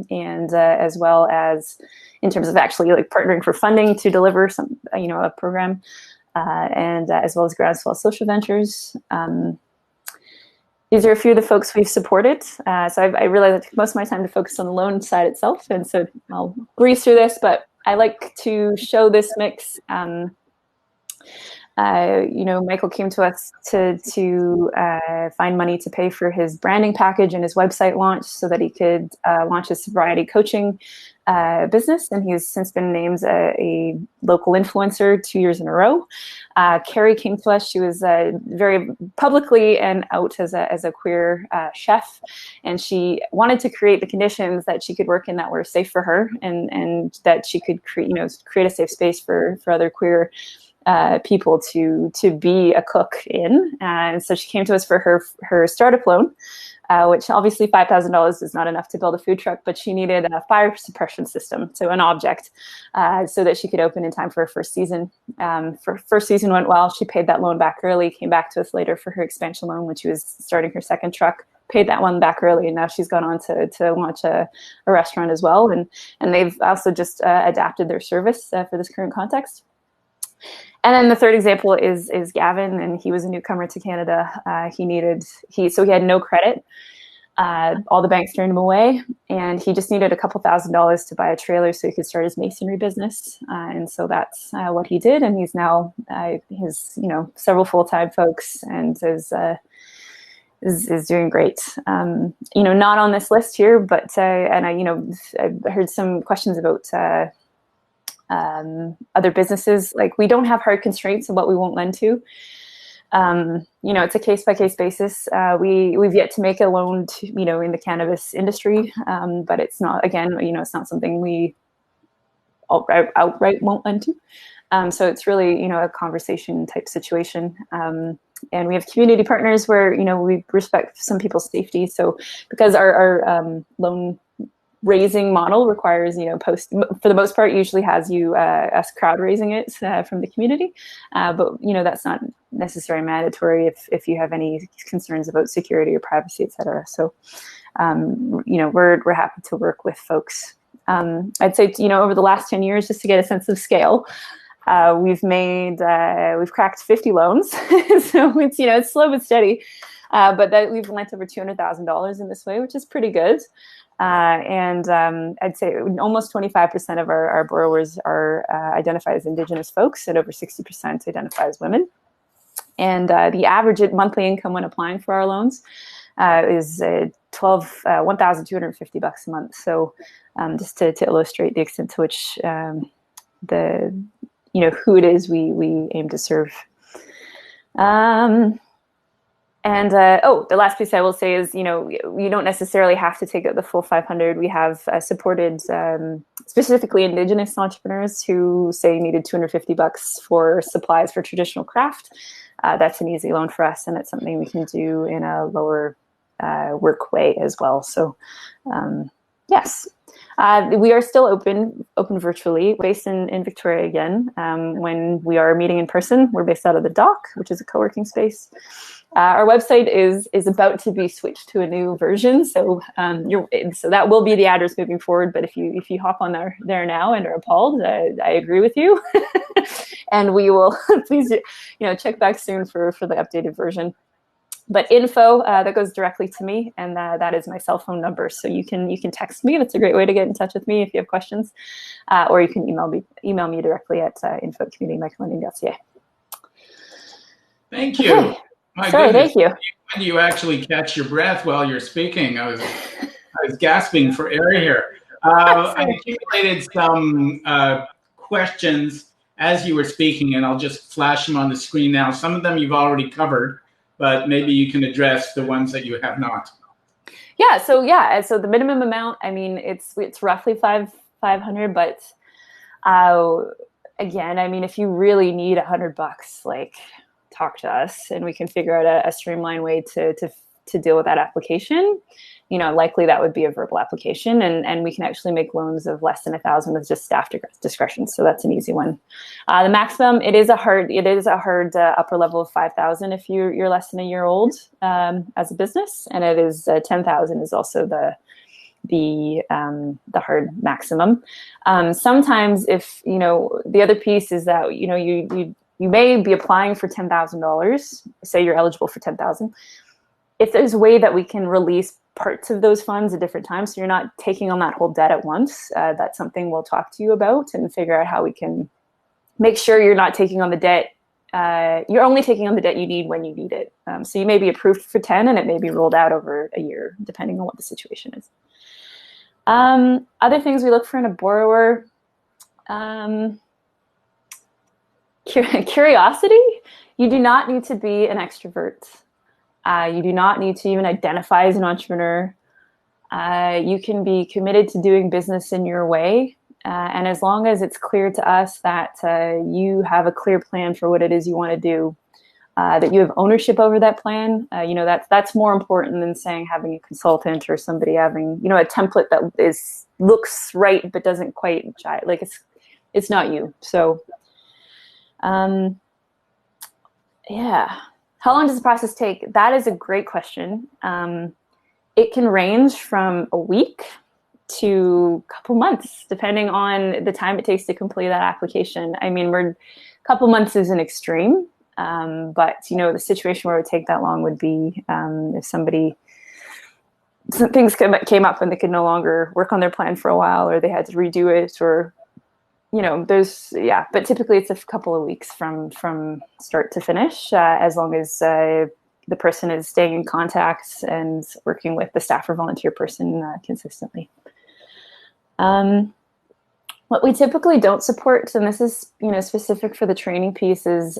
and as well as in terms of actually like partnering for funding to deliver some a program, and as well as Groundswell Social Ventures. These are a few of the folks we've supported. So I realized I took most of my time to focus on the loan side itself, and so I'll breeze through this. But I like to show this mix. Michael came to us to find money to pay for his branding package and his website launch so that he could launch his sobriety coaching business. And he's since been named a local influencer 2 years in a row. Carrie came to us. She was very publicly and out as a queer chef. And she wanted to create the conditions that she could work in that were safe for her and that she could create a safe space for other queer people to be a cook in. And so she came to us for her startup loan, which obviously $5,000 is not enough to build a food truck, but she needed a fire suppression system, so an object, so that she could open in time for her first season. First season went well. She paid that loan back early, came back to us later for her expansion loan when she was starting her second truck, paid that one back early, and now she's gone on to launch a restaurant as well. And they've also just adapted their service for this current context. And then the third example is Gavin, and he was a newcomer to Canada. So he had no credit. All the banks turned him away, and he just needed a couple $1,000s to buy a trailer so he could start his masonry business. And so that's what he did. And he's now his several full-time folks and is doing great. Not on this list here, but I heard some questions about. Other businesses, like we don't have hard constraints on what we won't lend to. It's a case-by-case basis. We've yet to make a loan to, in the cannabis industry, but it's not, again, it's not something we outright won't lend to. So it's really, a conversation type situation. And we have community partners where, we respect some people's safety. So because our loan raising model requires, for the most part, usually has us crowd raising it from the community. But, that's not necessarily mandatory if you have any concerns about security or privacy, et cetera. So, we're happy to work with folks. I'd say, over the last 10 years, just to get a sense of scale, we've cracked 50 loans. So it's slow but steady. But that we've lent over $200,000 in this way, which is pretty good. And I'd say almost 25% of our borrowers are identified as Indigenous folks, and over 60% identify as women. And the average monthly income when applying for our loans is $1,250 a month. So just to illustrate the extent to which who it is we aim to serve. The last piece I will say is, you don't necessarily have to take out the full 500. We have supported specifically Indigenous entrepreneurs who say needed $250 for supplies for traditional craft. That's an easy loan for us, and it's something we can do in a lower work way as well. So, yes. We are still open virtually, based in Victoria again. When we are meeting in person, we're based out of the Dock, which is a co-working space. Our website is about to be switched to a new version, so so that will be the address moving forward. But if you hop on there now and are appalled, I agree with you, and we will please check back soon for the updated version. But info that goes directly to me, and that is my cell phone number. So you can text me. That's a great way to get in touch with me if you have questions, or you can email me directly at info@communitymicrolending.ca. Thank you. Okay. My Sorry, goodness. thank you. When you actually catch your breath while you're speaking, I was gasping for air here. I accumulated some questions as you were speaking, and I'll just flash them on the screen now. Some of them you've already covered, but maybe you can address the ones that you have not. Yeah. So the minimum amount, I mean, it's roughly $500, but again, I mean, if you really need $100, like, talk to us and we can figure out a streamlined way to deal with that application. Likely that would be a verbal application, and we can actually make loans of less than $1,000 with just staff discretion. So that's an easy one. The maximum, it is a hard upper level of $5,000 if you're less than a year old as a business, and it is $10,000 is also the hard maximum. Sometimes if the other piece is that you may be applying for $10,000. Say you're eligible for $10,000. If there's a way that we can release parts of those funds at different times, so you're not taking on that whole debt at once, that's something we'll talk to you about and figure out how we can make sure you're not taking on the debt. You're only taking on the debt you need when you need it. So you may be approved for 10 and it may be rolled out over a year, depending on what the situation is. Other things we look for in a borrower. Curiosity. You do not need to be an extrovert. You do not need to even identify as an entrepreneur. You can be committed to doing business in your way. And as long as it's clear to us that you have a clear plan for what it is you want to do, that you have ownership over that plan, that's more important than saying having a consultant or somebody having, a template that looks right but doesn't quite jive. Like it's not you. So how long does the process take? That is a great question. It can range from a week to a couple months, depending on the time it takes to complete that application. I mean, a couple months is an extreme, but the situation where it would take that long would be if some things came up and they could no longer work on their plan for a while, or they had to redo it, or but typically it's a couple of weeks from start to finish, as long as the person is staying in contact and working with the staff or volunteer person consistently. What we typically don't support, and this is specific for the training piece, is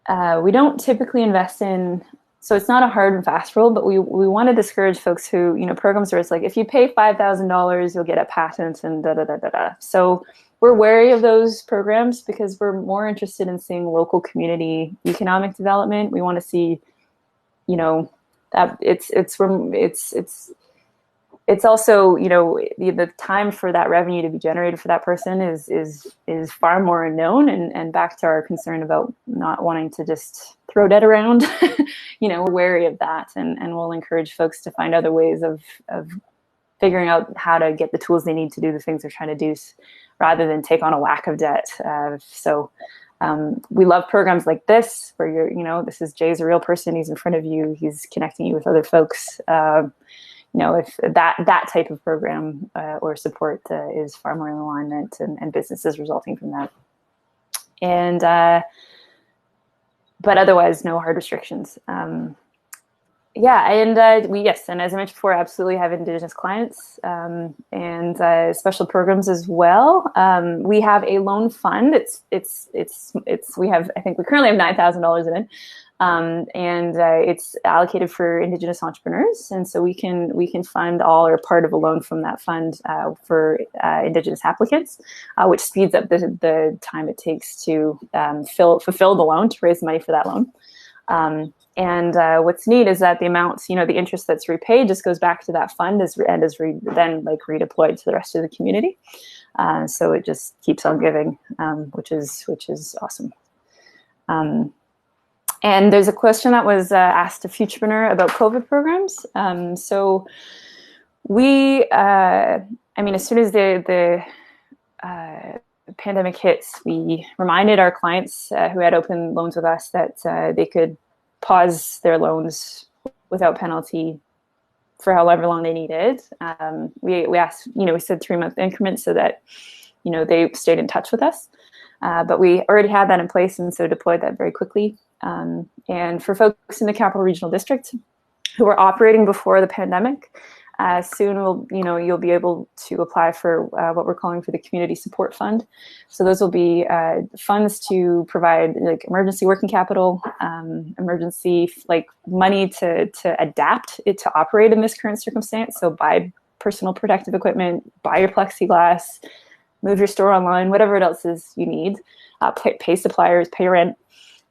we don't typically invest in. So it's not a hard and fast rule, but we want to discourage folks who, programs where it's like, if you pay $5,000, you'll get a patent and da-da-da-da-da. So we're wary of those programs because we're more interested in seeing local community economic development. We want to see, that it's also, the time for that revenue to be generated for that person is far more unknown, and back to our concern about not wanting to just throw debt around, we're wary of that, and we'll encourage folks to find other ways of figuring out how to get the tools they need to do the things they're trying to do, rather than take on a whack of debt. We love programs like this, where this is Jay's a real person. He's in front of you. He's connecting you with other folks. If that type of program or support is far more in alignment and businesses resulting from that. And, but otherwise, no hard restrictions. And and as I mentioned before, absolutely have Indigenous clients and special programs as well. We have a loan fund. I think we currently have $9,000 in it. And it's allocated for Indigenous entrepreneurs, and so we can fund all or part of a loan from that fund for Indigenous applicants, which speeds up the time it takes to fulfill the loan, to raise money for that loan. And what's neat is that the amount, the interest that's repaid just goes back to that fund then redeployed to the rest of the community. So it just keeps on giving, which is awesome. And there's a question that was asked to Futurepreneur about COVID programs. So we, I mean, as soon as the pandemic hits, we reminded our clients who had open loans with us that they could pause their loans without penalty for however long they needed. We asked, we said 3-month increments so that, they stayed in touch with us. But we already had that in place, and so deployed that very quickly. And for folks in the Capital Regional District who were operating before the pandemic, soon you'll be able to apply for what we're calling for the Community Support Fund. So those will be funds to provide like emergency working capital, emergency like money to adapt it to operate in this current circumstance. So buy personal protective equipment, buy your plexiglass, move your store online, whatever else is you need, pay suppliers, pay rent.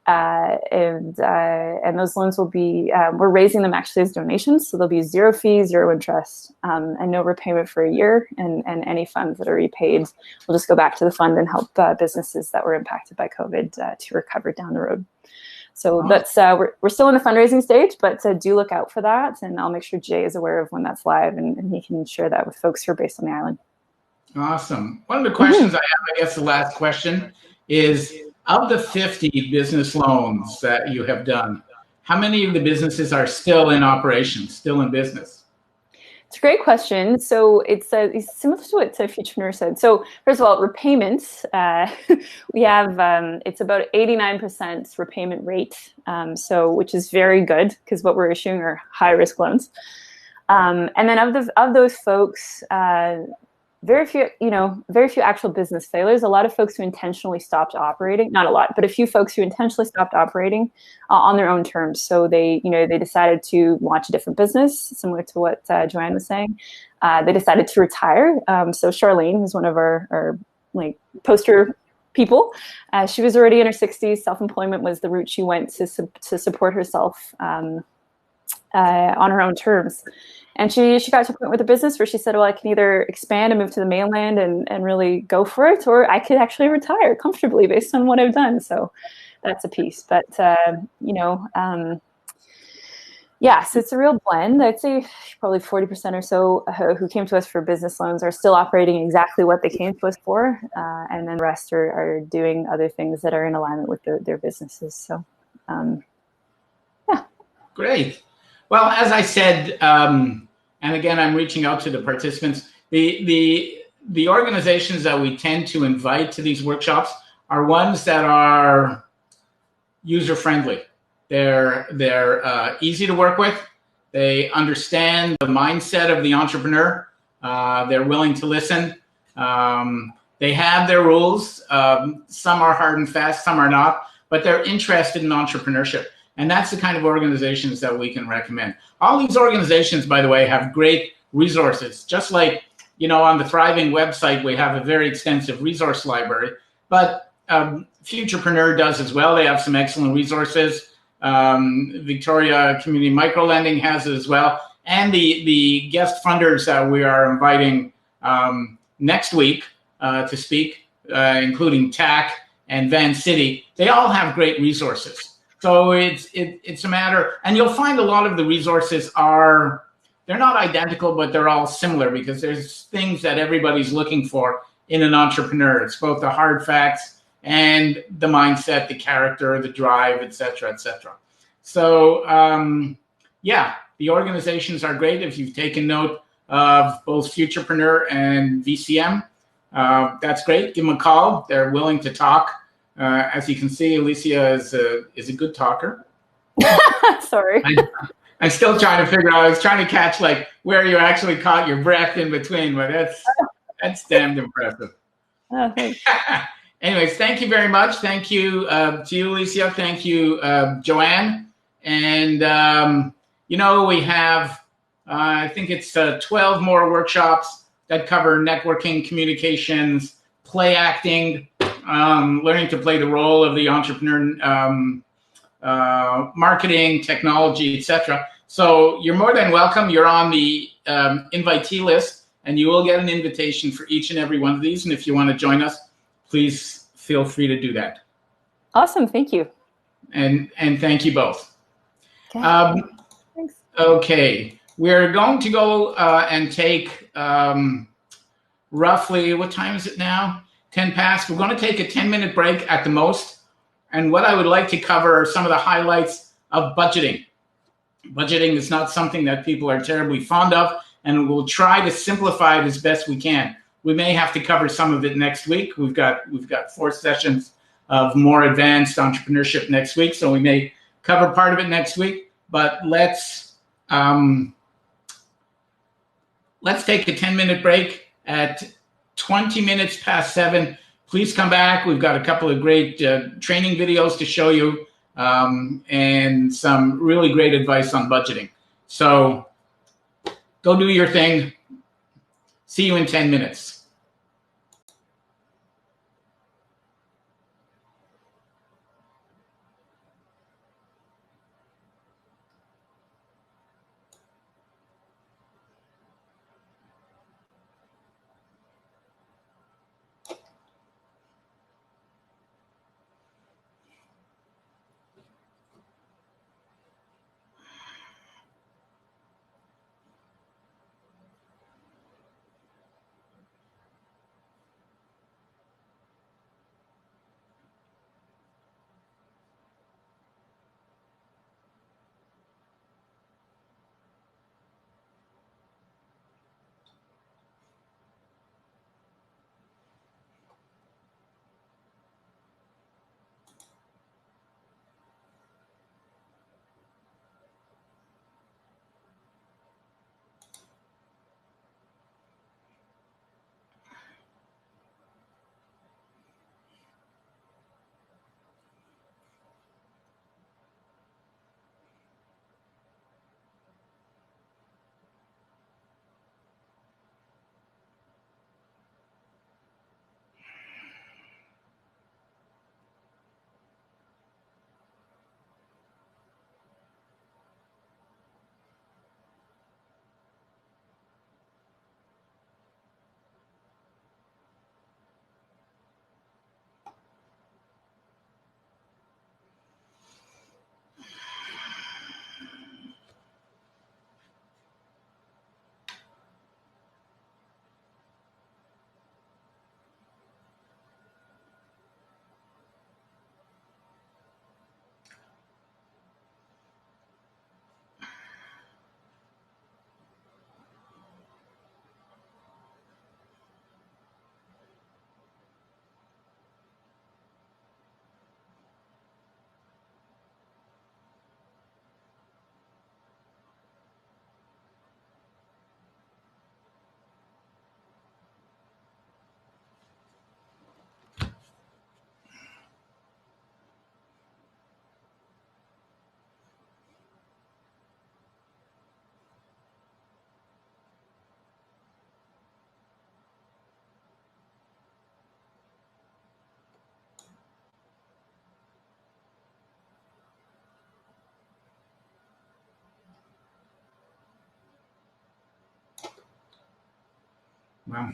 And those loans will be, we're raising them actually as donations. So there'll be 0 fees, 0 interest, and no repayment for a year. And any funds that are repaid will just go back to the fund and help businesses that were impacted by COVID to recover down the road. So that's, we're still in the fundraising stage, but do look out for that. And I'll make sure Jay is aware of when that's live, and he can share that with folks who are based on the island. Awesome. One of the questions I have, I guess the last question is, of the 50 business loans that you have done, how many of the businesses are still in operation, still in business? It's a great question. So it's similar to what Futurepreneur said. So first of all, repayments, we have, it's about 89% repayment rate, which is very good because what we're issuing are high risk loans. And then of those folks, very few actual business failures. A lot of folks who intentionally stopped operating, not a lot, but a few folks who intentionally stopped operating on their own terms. So they decided to launch a different business, similar to what Joanne was saying. They decided to retire. So Charlene, who's one of our like poster people, she was already in her 60s. Self-employment was the route she went to support herself on her own terms. And she got to a point with the business where she said, well, I can either expand and move to the mainland and really go for it, or I could actually retire comfortably based on what I've done. So that's a piece. But, so it's a real blend. I'd say probably 40% or so who came to us for business loans are still operating exactly what they came to us for. And then the rest are doing other things that are in alignment with their businesses. So, Great. Well, as I said, and again, I'm reaching out to the participants, the organizations that we tend to invite to these workshops are ones that are user-friendly. They're easy to work with. They understand the mindset of the entrepreneur. They're willing to listen. They have their rules. Some are hard and fast, some are not, but they're interested in entrepreneurship. And that's the kind of organizations that we can recommend. All these organizations, by the way, have great resources. Just like, on the Thriving website, we have a very extensive resource library. But Futurepreneur does as well. They have some excellent resources. Victoria Community Microlending has it as well. And the guest funders that we are inviting next week to speak, including TAC and Van City, they all have great resources. So it's a matter, and you'll find a lot of the resources they're not identical, but they're all similar because there's things that everybody's looking for in an entrepreneur. It's both the hard facts and the mindset, the character, the drive, et cetera, et cetera. So the organizations are great. If you've taken note of both Futurepreneur and VCM, that's great. Give them a call. They're willing to talk. As you can see, Alicia is a good talker. Sorry. I'm still trying to figure out. I was trying to catch like where you actually caught your breath in between, but that's damned impressive. Oh, thanks. Anyways, thank you very much. Thank you to you, Alicia. Thank you, Joanne. And we have I think it's 12 more workshops that cover networking, communications, play acting, learning to play the role of the entrepreneur, marketing, technology, etc. So you're more than welcome. You're on the invitee list, and you will get an invitation for each and every one of these. And if you want to join us, please feel free to do that. Awesome. Thank you. And thank you both. Okay. Thanks. Okay, we're going to go and take roughly, what time is it now? 10 past. We're going to take a 10-minute break at the most. And what I would like to cover are some of the highlights of budgeting. Budgeting is not something that people are terribly fond of, and we'll try to simplify it as best we can. We may have to cover some of it next week. We've got 4 sessions of more advanced entrepreneurship next week, so we may cover part of it next week. But let's take a 10-minute break at 20 minutes past 7. Please come back. We've got a couple of great training videos to show you and some really great advice on budgeting. So go do your thing. See you in 10 minutes. Wow.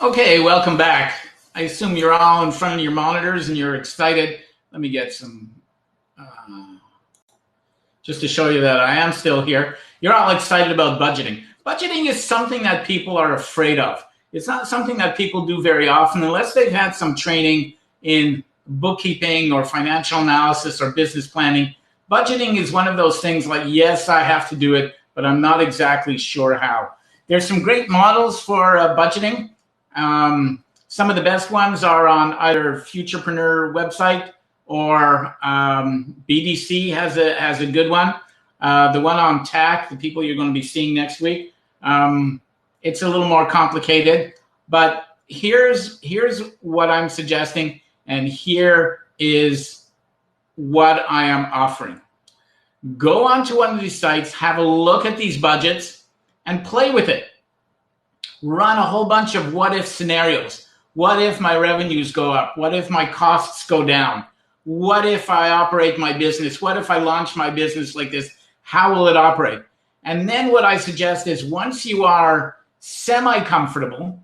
Okay, welcome back. I assume you're all in front of your monitors and you're excited. Let me get some, just to show you that I am still here. You're all excited about budgeting. Budgeting is something that people are afraid of. It's not something that people do very often unless they've had some training in bookkeeping or financial analysis or business planning. Budgeting is one of those things like, yes, I have to do it, but I'm not exactly sure how. There's some great models for budgeting. Some of the best ones are on either Futurepreneur website or BDC has a good one. The one on TAC, the people you're going to be seeing next week, it's a little more complicated. But here's what I'm suggesting, and here is what I am offering. Go onto one of these sites, have a look at these budgets, and play with it. Run a whole bunch of what-if scenarios. What if my revenues go up? What if my costs go down? What if I operate my business? What if I launch my business like this? How will it operate? And then what I suggest is once you are semi-comfortable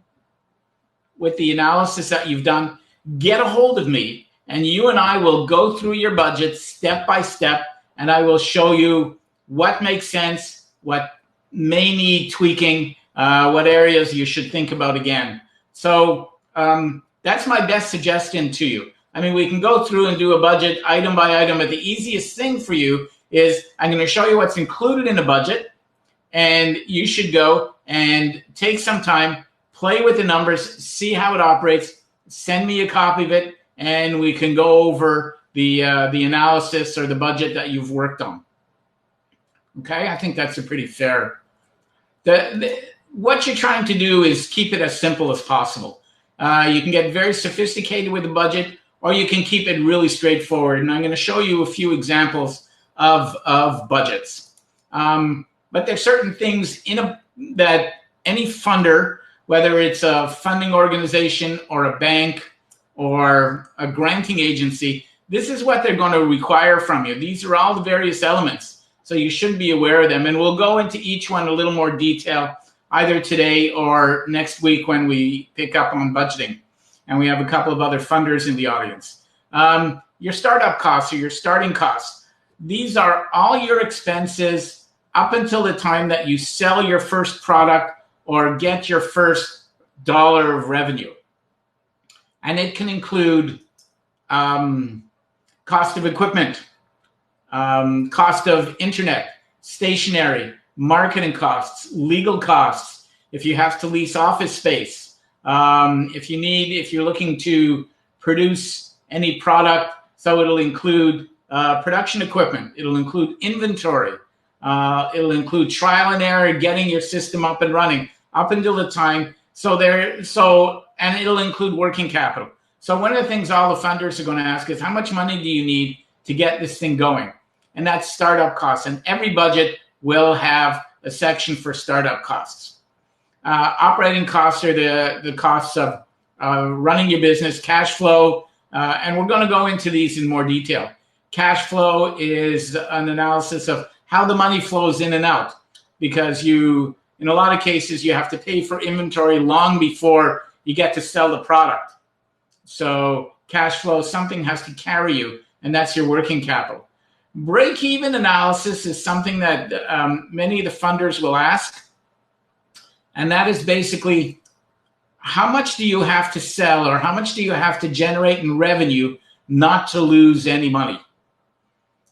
with the analysis that you've done, get a hold of me, and you and I will go through your budget step by step, and I will show you what makes sense, what may need tweaking, what areas you should think about again. So that's my best suggestion to you. I mean, we can go through and do a budget item by item, but the easiest thing for you is I'm going to show you what's included in a budget, and you should go and take some time, play with the numbers, see how it operates, send me a copy of it, and we can go over the analysis or the budget that you've worked on. Okay, I think that's a pretty fair. What you're trying to do is keep it as simple as possible. You can get very sophisticated with the budget, or you can keep it really straightforward. And I'm going to show you a few examples of budgets. But there's certain things that any funder, whether it's a funding organization or a bank or a granting agency, this is what they're going to require from you. These are all the various elements. So you should be aware of them. And we'll go into each one a little more detail either today or next week when we pick up on budgeting. And we have a couple of other funders in the audience. Your startup costs or your starting costs. These are all your expenses up until the time that you sell your first product or get your first dollar of revenue. And it can include cost of equipment, cost of internet, stationery, marketing costs, legal costs, if you have to lease office space, if you're looking to produce any product, so it'll include production equipment, it'll include inventory, it'll include trial and error, getting your system up and running up until the time. And it'll include working capital. So one of the things all the funders are going to ask is, how much money do you need to get this thing going? And that's startup costs. And every budget will have a section for startup costs. Operating costs are the costs of running your business, cash flow, and we're going to go into these in more detail. Cash flow is an analysis of how the money flows in and out, because in a lot of cases, you have to pay for inventory long before you get to sell the product. So cash flow, something has to carry you, and that's your working capital. Break-even analysis is something that many of the funders will ask, and that is basically, how much do you have to sell or how much do you have to generate in revenue not to lose any money?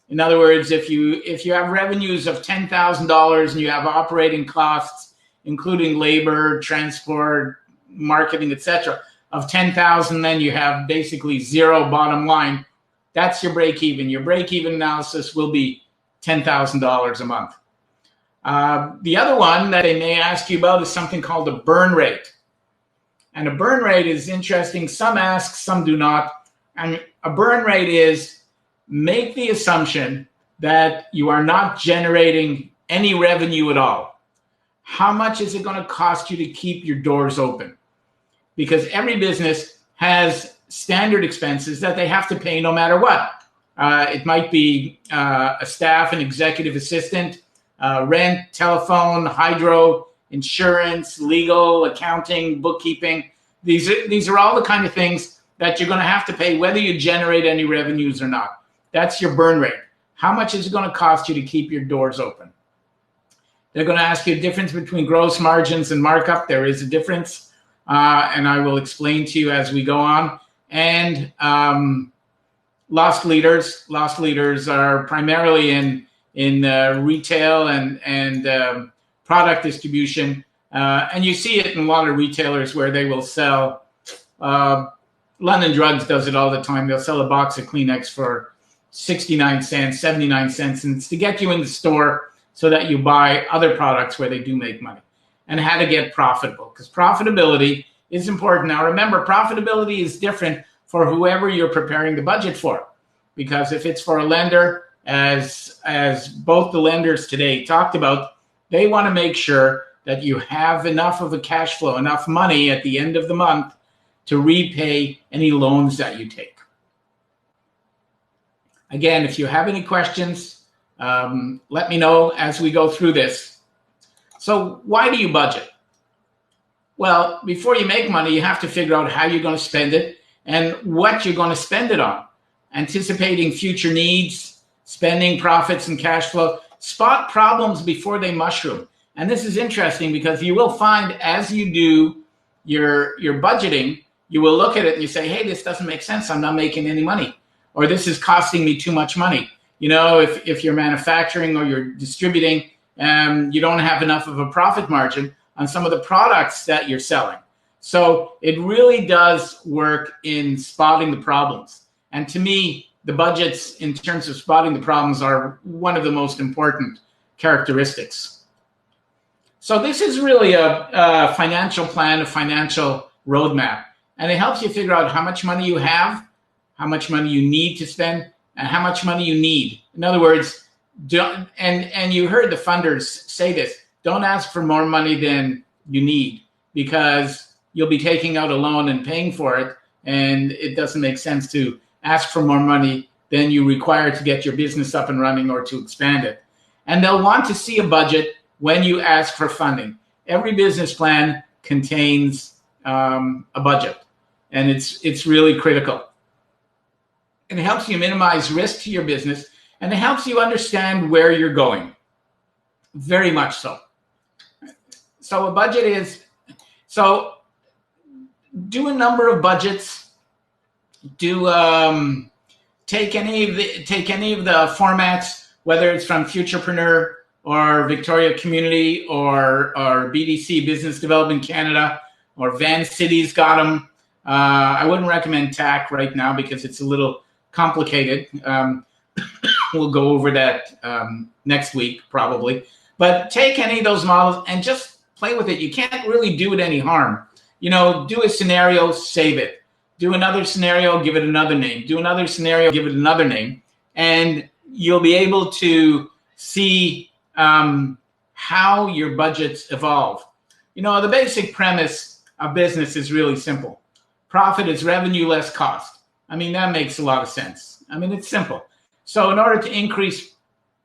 In other words, if you have revenues of $10,000 and you have operating costs, including labor, transport, marketing, etc., of $10,000, then you have basically zero bottom line. That's your break-even. Your break-even analysis will be $10,000 a month. The other one that they may ask you about is something called a burn rate. And a burn rate is interesting. Some ask, some do not. And a burn rate is, make the assumption that you are not generating any revenue at all. How much is it going to cost you to keep your doors open? Because every business has standard expenses that they have to pay no matter what. It might be a staff, an executive assistant, rent, telephone, hydro, insurance, legal, accounting, bookkeeping. These are all the kind of things that you're going to have to pay whether you generate any revenues or not. That's your burn rate. How much is it going to cost you to keep your doors open? They're going to ask you a difference between gross margins and markup. There is a difference, and I will explain to you as we go on. And lost leaders. Lost leaders are primarily in retail and product distribution. And you see it in a lot of retailers where they will sell, London Drugs does it all the time. They'll sell a box of Kleenex for 69 cents, 79 cents, and it's to get you in the store so that you buy other products where they do make money. And how to get profitable, because profitability is important. Now remember, profitability is different for whoever you're preparing the budget for, because if it's for a lender, as both the lenders today talked about, they want to make sure that you have enough of a cash flow, enough money at the end of the month to repay any loans that you take. Again, if you have any questions, let me know as we go through this. So why do you budget? Well, before you make money, you have to figure out how you're going to spend it and what you're going to spend it on. Anticipating future needs, spending profits and cash flow. Spot problems before they mushroom. And this is interesting because you will find as you do your budgeting, you will look at it and you say, hey, this doesn't make sense. I'm not making any money. Or this is costing me too much money. You know, if you're manufacturing or you're distributing, you don't have enough of a profit margin on some of the products that you're selling. So it really does work in spotting the problems. And to me, the budgets in terms of spotting the problems are one of the most important characteristics. So this is really a financial plan, a financial roadmap. And it helps you figure out how much money you have, how much money you need to spend, and how much money you need. In other words, and you heard the funders say this, don't ask for more money than you need, because you'll be taking out a loan and paying for it, and it doesn't make sense to ask for more money than you require to get your business up and running or to expand it. And they'll want to see a budget when you ask for funding. Every business plan contains a budget, and it's really critical. It helps you minimize risk to your business, and it helps you understand where you're going. Very much so. So a budget is, so do a number of budgets. Do take any of the formats, whether it's from Futurepreneur or Victoria Community or BDC, Business Development Canada, or Van City's got them. I wouldn't recommend TAC right now because it's a little complicated. We'll go over that next week probably. But take any of those models and just play with it. You can't really do it any harm. You know, do a scenario, save it. Do another scenario, give it another name. Do another scenario, give it another name. And you'll be able to see how your budgets evolve. You know, the basic premise of business is really simple. Profit is revenue less cost. I mean, that makes a lot of sense. I mean, it's simple. So in order to increase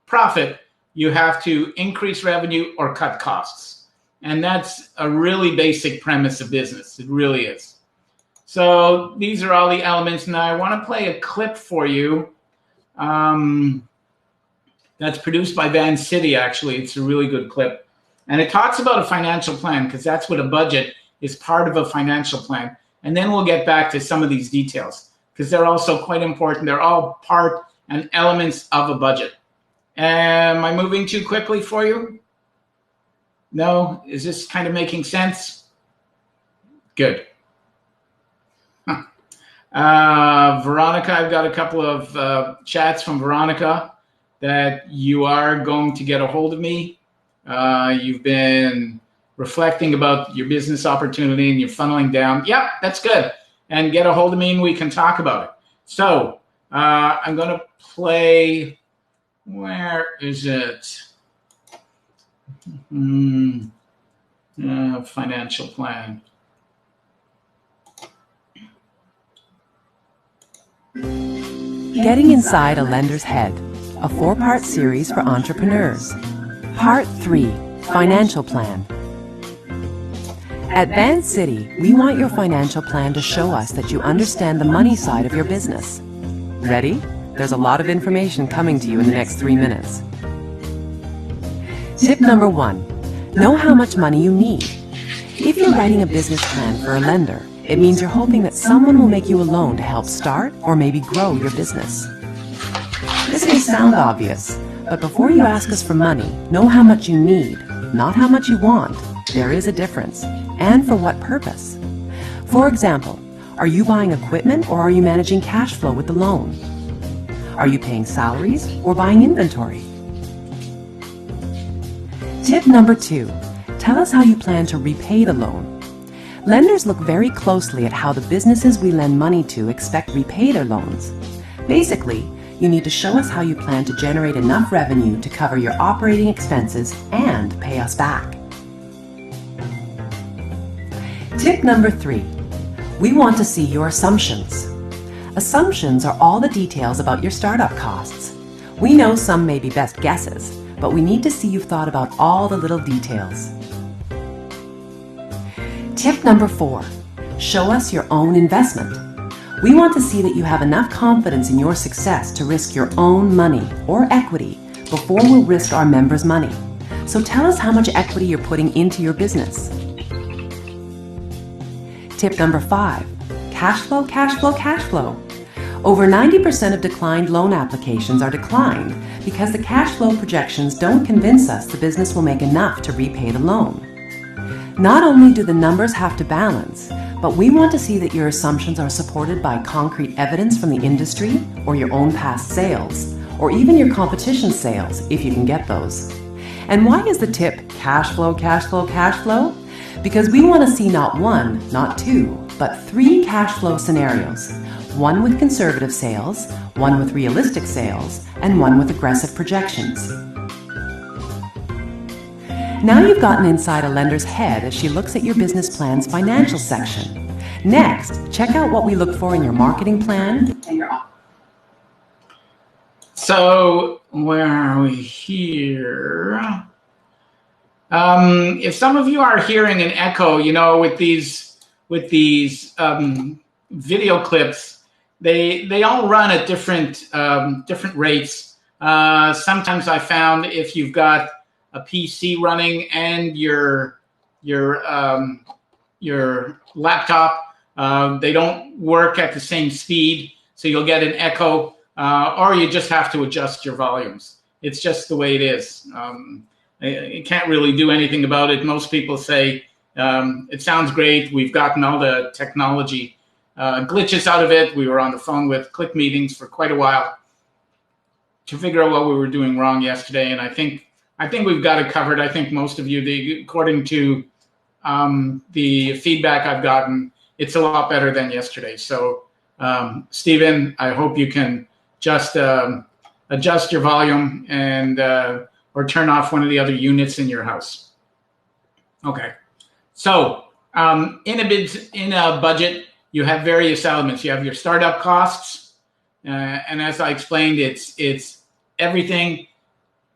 profit, you have to increase revenue or cut costs. And that's a really basic premise of business. It really is. So these are all the elements. Now I want to play a clip for you that's produced by Van City, actually. It's a really good clip. And it talks about a financial plan, because that's what a budget is, part of a financial plan. And then we'll get back to some of these details, because they're also quite important. They're all part and elements of a budget. Am I moving too quickly for you? No? Is this kind of making sense? Good. Veronica, I've got a couple of chats from Veronica that you are going to get a hold of me. You've been reflecting about your business opportunity and you're funneling down. Yep, that's good. And get a hold of me and we can talk about it. So I'm going to play, where is it? Financial plan. Getting Inside a Lender's Head, a 4-part series for entrepreneurs. Part 3, Financial Plan. At Van City, we want your financial plan to show us that you understand the money side of your business. Ready? There's a lot of information coming to you in the next 3 minutes. Tip number 1, know how much money you need. If you're writing a business plan for a lender, it means you're hoping that someone will make you a loan to help start or maybe grow your business. This may sound obvious, but before you ask us for money, know how much you need, not how much you want. There is a difference, and for what purpose. For example, are you buying equipment or are you managing cash flow with the loan? Are you paying salaries or buying inventory? Tip number 2, tell us how you plan to repay the loan. Lenders look very closely at how the businesses we lend money to expect to repay their loans. Basically, you need to show us how you plan to generate enough revenue to cover your operating expenses and pay us back. Tip number 3, we want to see your assumptions. Assumptions are all the details about your startup costs. We know some may be best guesses, but we need to see you've thought about all the little details. Tip number 4, show us your own investment. We want to see that you have enough confidence in your success to risk your own money or equity before we'll risk our members' money. So tell us how much equity you're putting into your business. Tip number 5, cash flow, cash flow, cash flow. Over 90% of declined loan applications are declined because the cash flow projections don't convince us the business will make enough to repay the loan. Not only do the numbers have to balance, but we want to see that your assumptions are supported by concrete evidence from the industry or your own past sales, or even your competition's sales, if you can get those. And why is the tip cash flow, cash flow, cash flow? Because we want to see not 1, not 2, but 3 cash flow scenarios. 1 with conservative sales, 1 with realistic sales, and 1 with aggressive projections. Now you've gotten inside a lender's head as she looks at your business plan's financial section. Next, check out what we look for in your marketing plan. So where are we here? If some of you are hearing an echo, you know, with these video clips, they all run at different rates. Sometimes I found if you've got a PC running and your laptop, they don't work at the same speed, so you'll get an echo, or you just have to adjust your volumes. It's just the way it is. You can't really do anything about it. Most people say it sounds great. We've gotten all the technology glitches out of it. We were on the phone with Click Meetings for quite a while to figure out what we were doing wrong yesterday, and I think we've got it covered. I think most of you, according to the feedback I've gotten, it's a lot better than yesterday. So, Stephen, I hope you can just adjust your volume and or turn off one of the other units in your house. Okay. So, in a budget, you have various elements. You have your startup costs, and as I explained, it's everything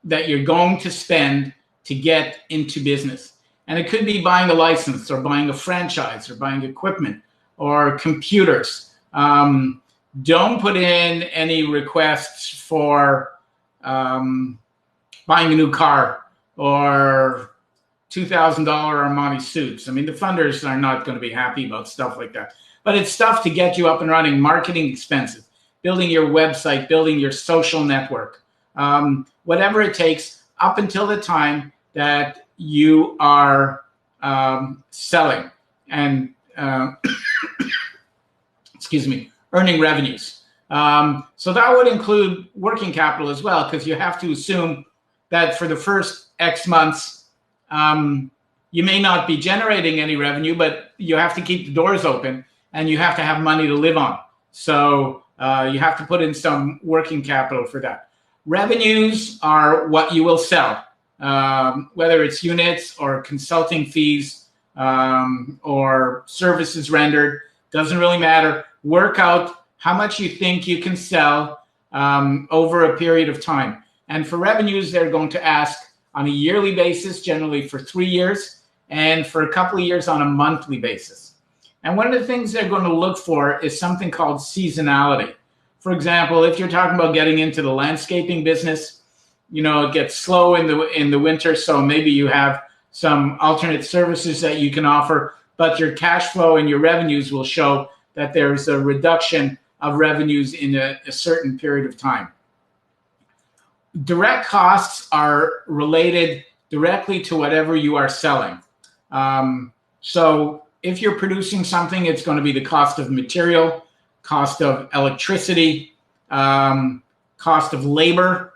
that you're going to spend to get into business. And it could be buying a license or buying a franchise or buying equipment or computers. Don't put in any requests for buying a new car or $2,000 Armani suits. I mean, the funders are not going to be happy about stuff like that. But it's stuff to get you up and running, marketing expenses, building your website, building your social network. Whatever it takes up until the time that you are selling and earning revenues. So that would include working capital as well, because you have to assume that for the first X months, you may not be generating any revenue, but you have to keep the doors open and you have to have money to live on. So you have to put in some working capital for that. Revenues are what you will sell, whether it's units or consulting fees or services rendered, doesn't really matter. Work out how much you think you can sell over a period of time. And for revenues, they're going to ask on a yearly basis, generally for 3 years. and for a couple of years on a monthly basis. And one of the things they're going to look for is something called seasonality. For example, if you're talking about getting into the landscaping business, it gets slow in the winter, so maybe you have some alternate services that you can offer, but your cash flow and your revenues will show that there's a reduction of revenues in a certain period of time. Direct costs are related directly to whatever you are selling. So if you're producing something, it's going to be the cost of material, cost of electricity, cost of labor.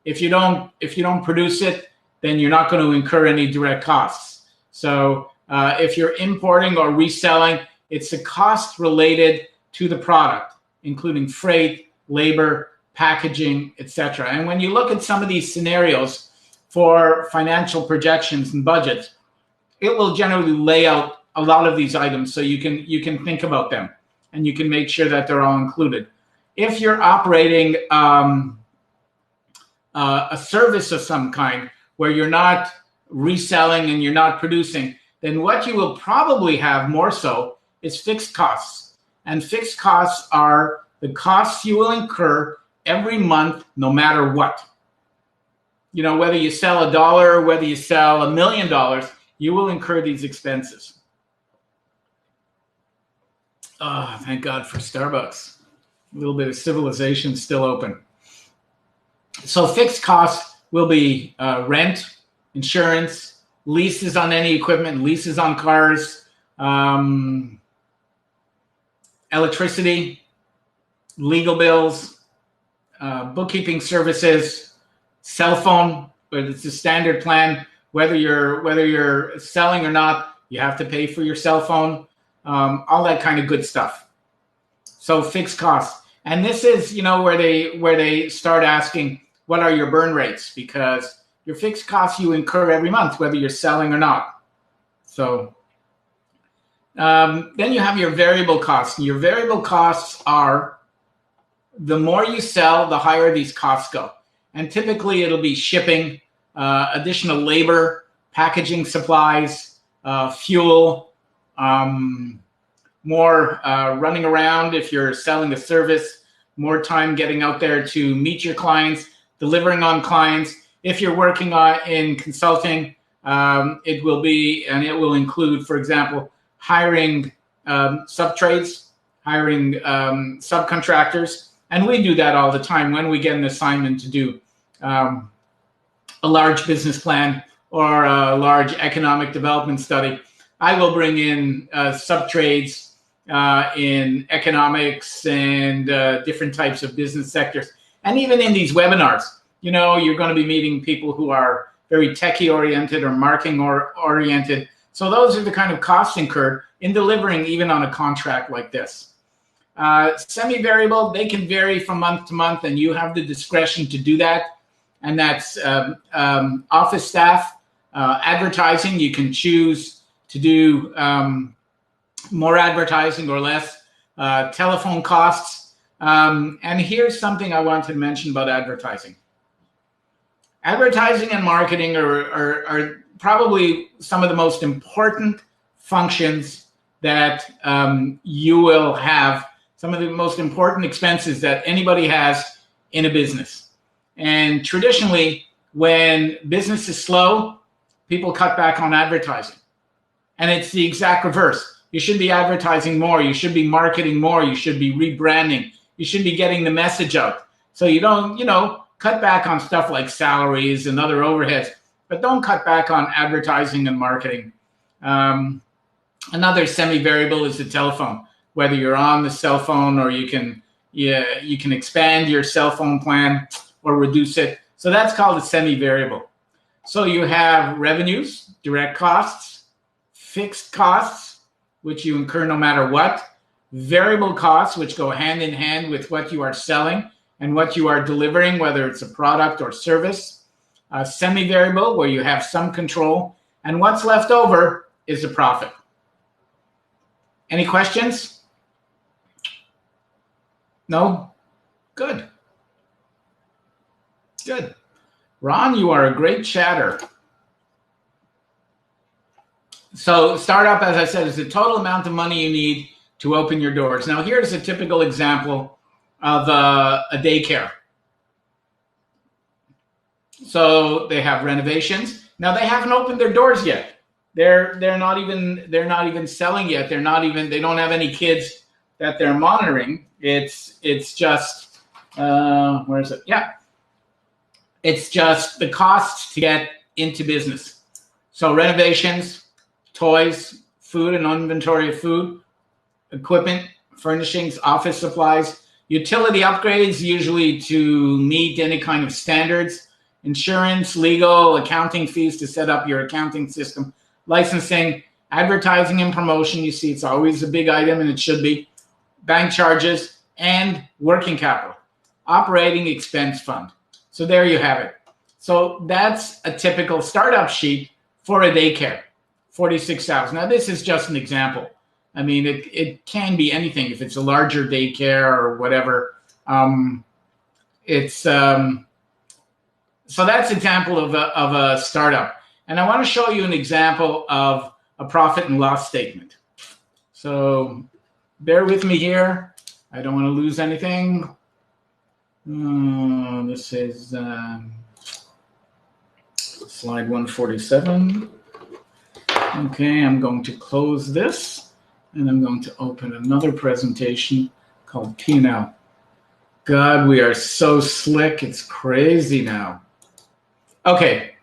If you don't produce it, then you're not going to incur any direct costs. So if you're importing or reselling, it's the cost related to the product, including freight, labor, packaging, etc. And when you look at some of these scenarios for financial projections and budgets, it will generally lay out a lot of these items so you can think about them and you can make sure that they're all included. If you're operating a service of some kind where you're not reselling and you're not producing, then what you will probably have more so is fixed costs. And fixed costs are the costs you will incur every month, no matter what. Whether you sell $1, whether you sell $1 million, you will incur these expenses. Oh, thank God for Starbucks. A little bit of civilization still open. So fixed costs will be rent, insurance, leases on any equipment, leases on cars, electricity, legal bills, bookkeeping services, cell phone, but it's a standard plan. Whether you're selling or not, you have to pay for your cell phone, all that kind of good stuff. So fixed costs. And this is, where they start asking, what are your burn rates? Because your fixed costs you incur every month, whether you're selling or not. So then you have your variable costs. And your variable costs are, the more you sell, the higher these costs go. And typically it'll be shipping, additional labor, packaging supplies, fuel, more running around if you're selling a service, more time getting out there to meet your clients, delivering on clients. If you're working in consulting, it will include, for example, hiring sub-trades, hiring subcontractors. And we do that all the time when we get an assignment to do a large business plan or a large economic development study. I will bring in sub-trades in economics and different types of business sectors. And even in these webinars, you're going to be meeting people who are very techie oriented or marketing oriented. So those are the kind of costs incurred in delivering even on a contract like this. Semi-variable, they can vary from month to month, and you have the discretion to do that. And that's office staff, advertising. You can choose to do more advertising or less, telephone costs. And here's something I want to mention about advertising. Advertising and marketing are probably some of the most important functions that you will have, some of the most important expenses that anybody has in a business. And traditionally, when business is slow, people cut back on advertising. And it's the exact reverse. You should be advertising more. You should be marketing more. You should be rebranding. You should be getting the message out. So you don't, cut back on stuff like salaries and other overheads, but don't cut back on advertising and marketing. Another semi-variable is the telephone. Whether you're on the cell phone or you can expand your cell phone plan or reduce it. So that's called a semi-variable. So you have revenues, direct costs, fixed costs, which you incur no matter what, variable costs, which go hand in hand with what you are selling and what you are delivering, whether it's a product or service, semi-variable, where you have some control, and what's left over is the profit. Any questions? No? Good. Good. Ron, you are a great chatter. So startup, as I said, is the total amount of money you need to open your doors. Now, here's a typical example of a daycare. So they have renovations. Now they haven't opened their doors yet. They're not even selling yet. They don't have any kids that they're monitoring. It's just where is it? Yeah. It's just the costs to get into business. So renovations, toys, food and inventory of food, equipment, furnishings, office supplies, utility upgrades, usually to meet any kind of standards, insurance, legal, accounting fees to set up your accounting system, licensing, advertising and promotion. You see, it's always a big item, and it should be. Bank charges and working capital, operating expense fund. So there you have it. So that's a typical startup sheet for a daycare, 46,000. Now this is just an example. I mean, it can be anything. If it's a larger daycare or whatever, so that's an example of a startup. And I want to show you an example of a profit and loss statement. So bear with me here. I don't want to lose anything. This is slide 147. Okay, I'm going to close this, and I'm going to open another presentation called P&L. God, we are so slick. It's crazy now. Okay,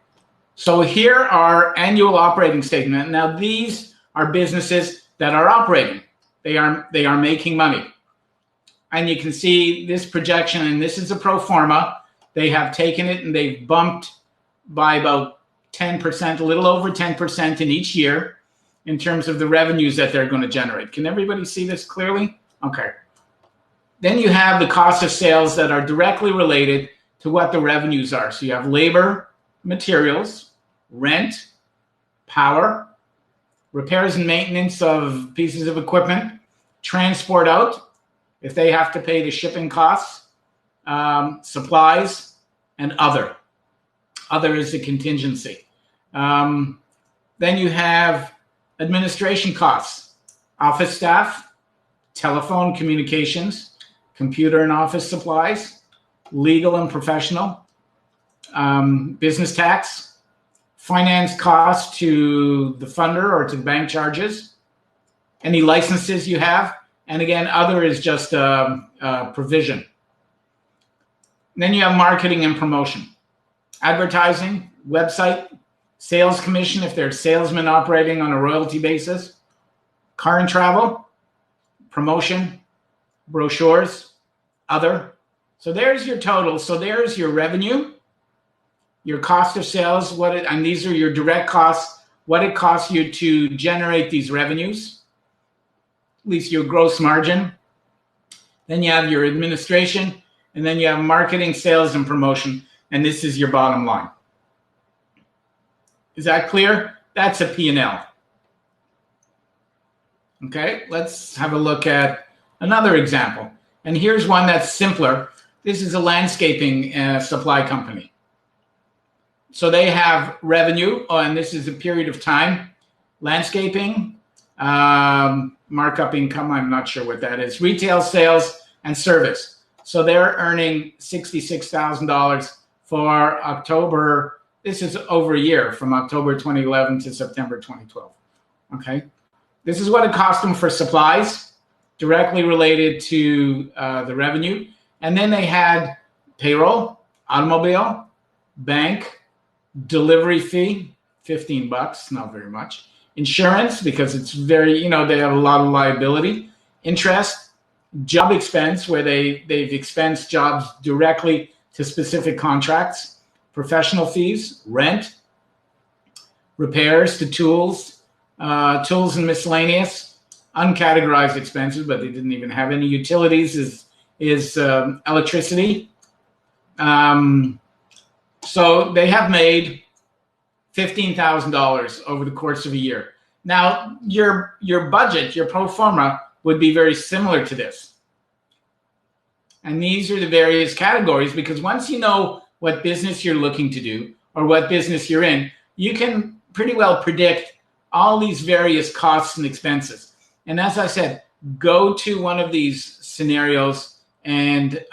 so here are annual operating statement. Now these are businesses that are operating. They are making money. And you can see this projection, and this is a pro forma. They have taken it and they've bumped by about 10%, a little over 10% in each year in terms of the revenues that they're going to generate. Can everybody see this clearly? Okay. Then you have the cost of sales that are directly related to what the revenues are. So you have labor, materials, rent, power, repairs and maintenance of pieces of equipment, transport out, if they have to pay the shipping costs, supplies, and other. Other is the contingency. Then you have administration costs, office staff, telephone communications, computer and office supplies, legal and professional, business tax, finance costs to the funder or to bank charges, any licenses you have, and again, other is just provision. And then you have marketing and promotion, advertising, website, sales commission if they're salesmen operating on a royalty basis, car and travel, promotion, brochures, other. So there's your total. So there's your revenue, your cost of sales, and these are your direct costs, what it costs you to generate these revenues, at least your gross margin. Then you have your administration, and then you have marketing, sales, and promotion, and this is your bottom line. Is that clear? That's a P&L. Okay, let's have a look at another example. And here's one that's simpler. This is a landscaping supply company. So they have revenue, and this is a period of time. Landscaping, markup income, I'm not sure what that is. Retail sales and service. So they're earning $66,000 for October. This is over a year, from October 2011 to September 2012. Okay. This is what it cost them for supplies, directly related to the revenue. And then they had payroll, automobile, bank, delivery fee, $15, not very much. Insurance, because it's very, they have a lot of liability. Interest, job expense, where they've expensed jobs directly to specific contracts. Professional fees, rent, repairs to tools, tools and miscellaneous, uncategorized expenses, but they didn't even have any. Utilities is electricity. So they have made $15,000 over the course of a year. Now, your budget, your pro forma, would be very similar to this. And these are the various categories, because once you know what business you're looking to do or what business you're in, you can pretty well predict all these various costs and expenses. And as I said, go to one of these scenarios and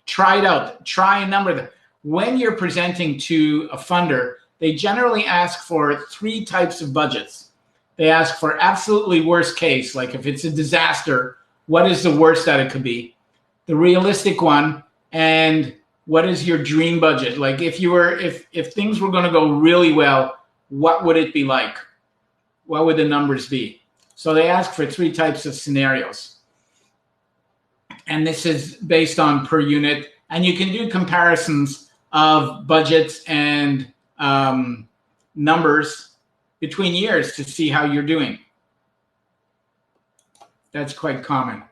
try it out. Try a number of them. When you're presenting to a funder, they generally ask for 3 types of budgets. They ask for absolutely worst case, like if it's a disaster, what is the worst that it could be? The realistic one, and what is your dream budget? Like if things were going to go really well, what would it be like? What would the numbers be? So they ask for 3 types of scenarios. And this is based on per unit. And you can do comparisons of budgets and numbers between years to see how you're doing. That's quite common.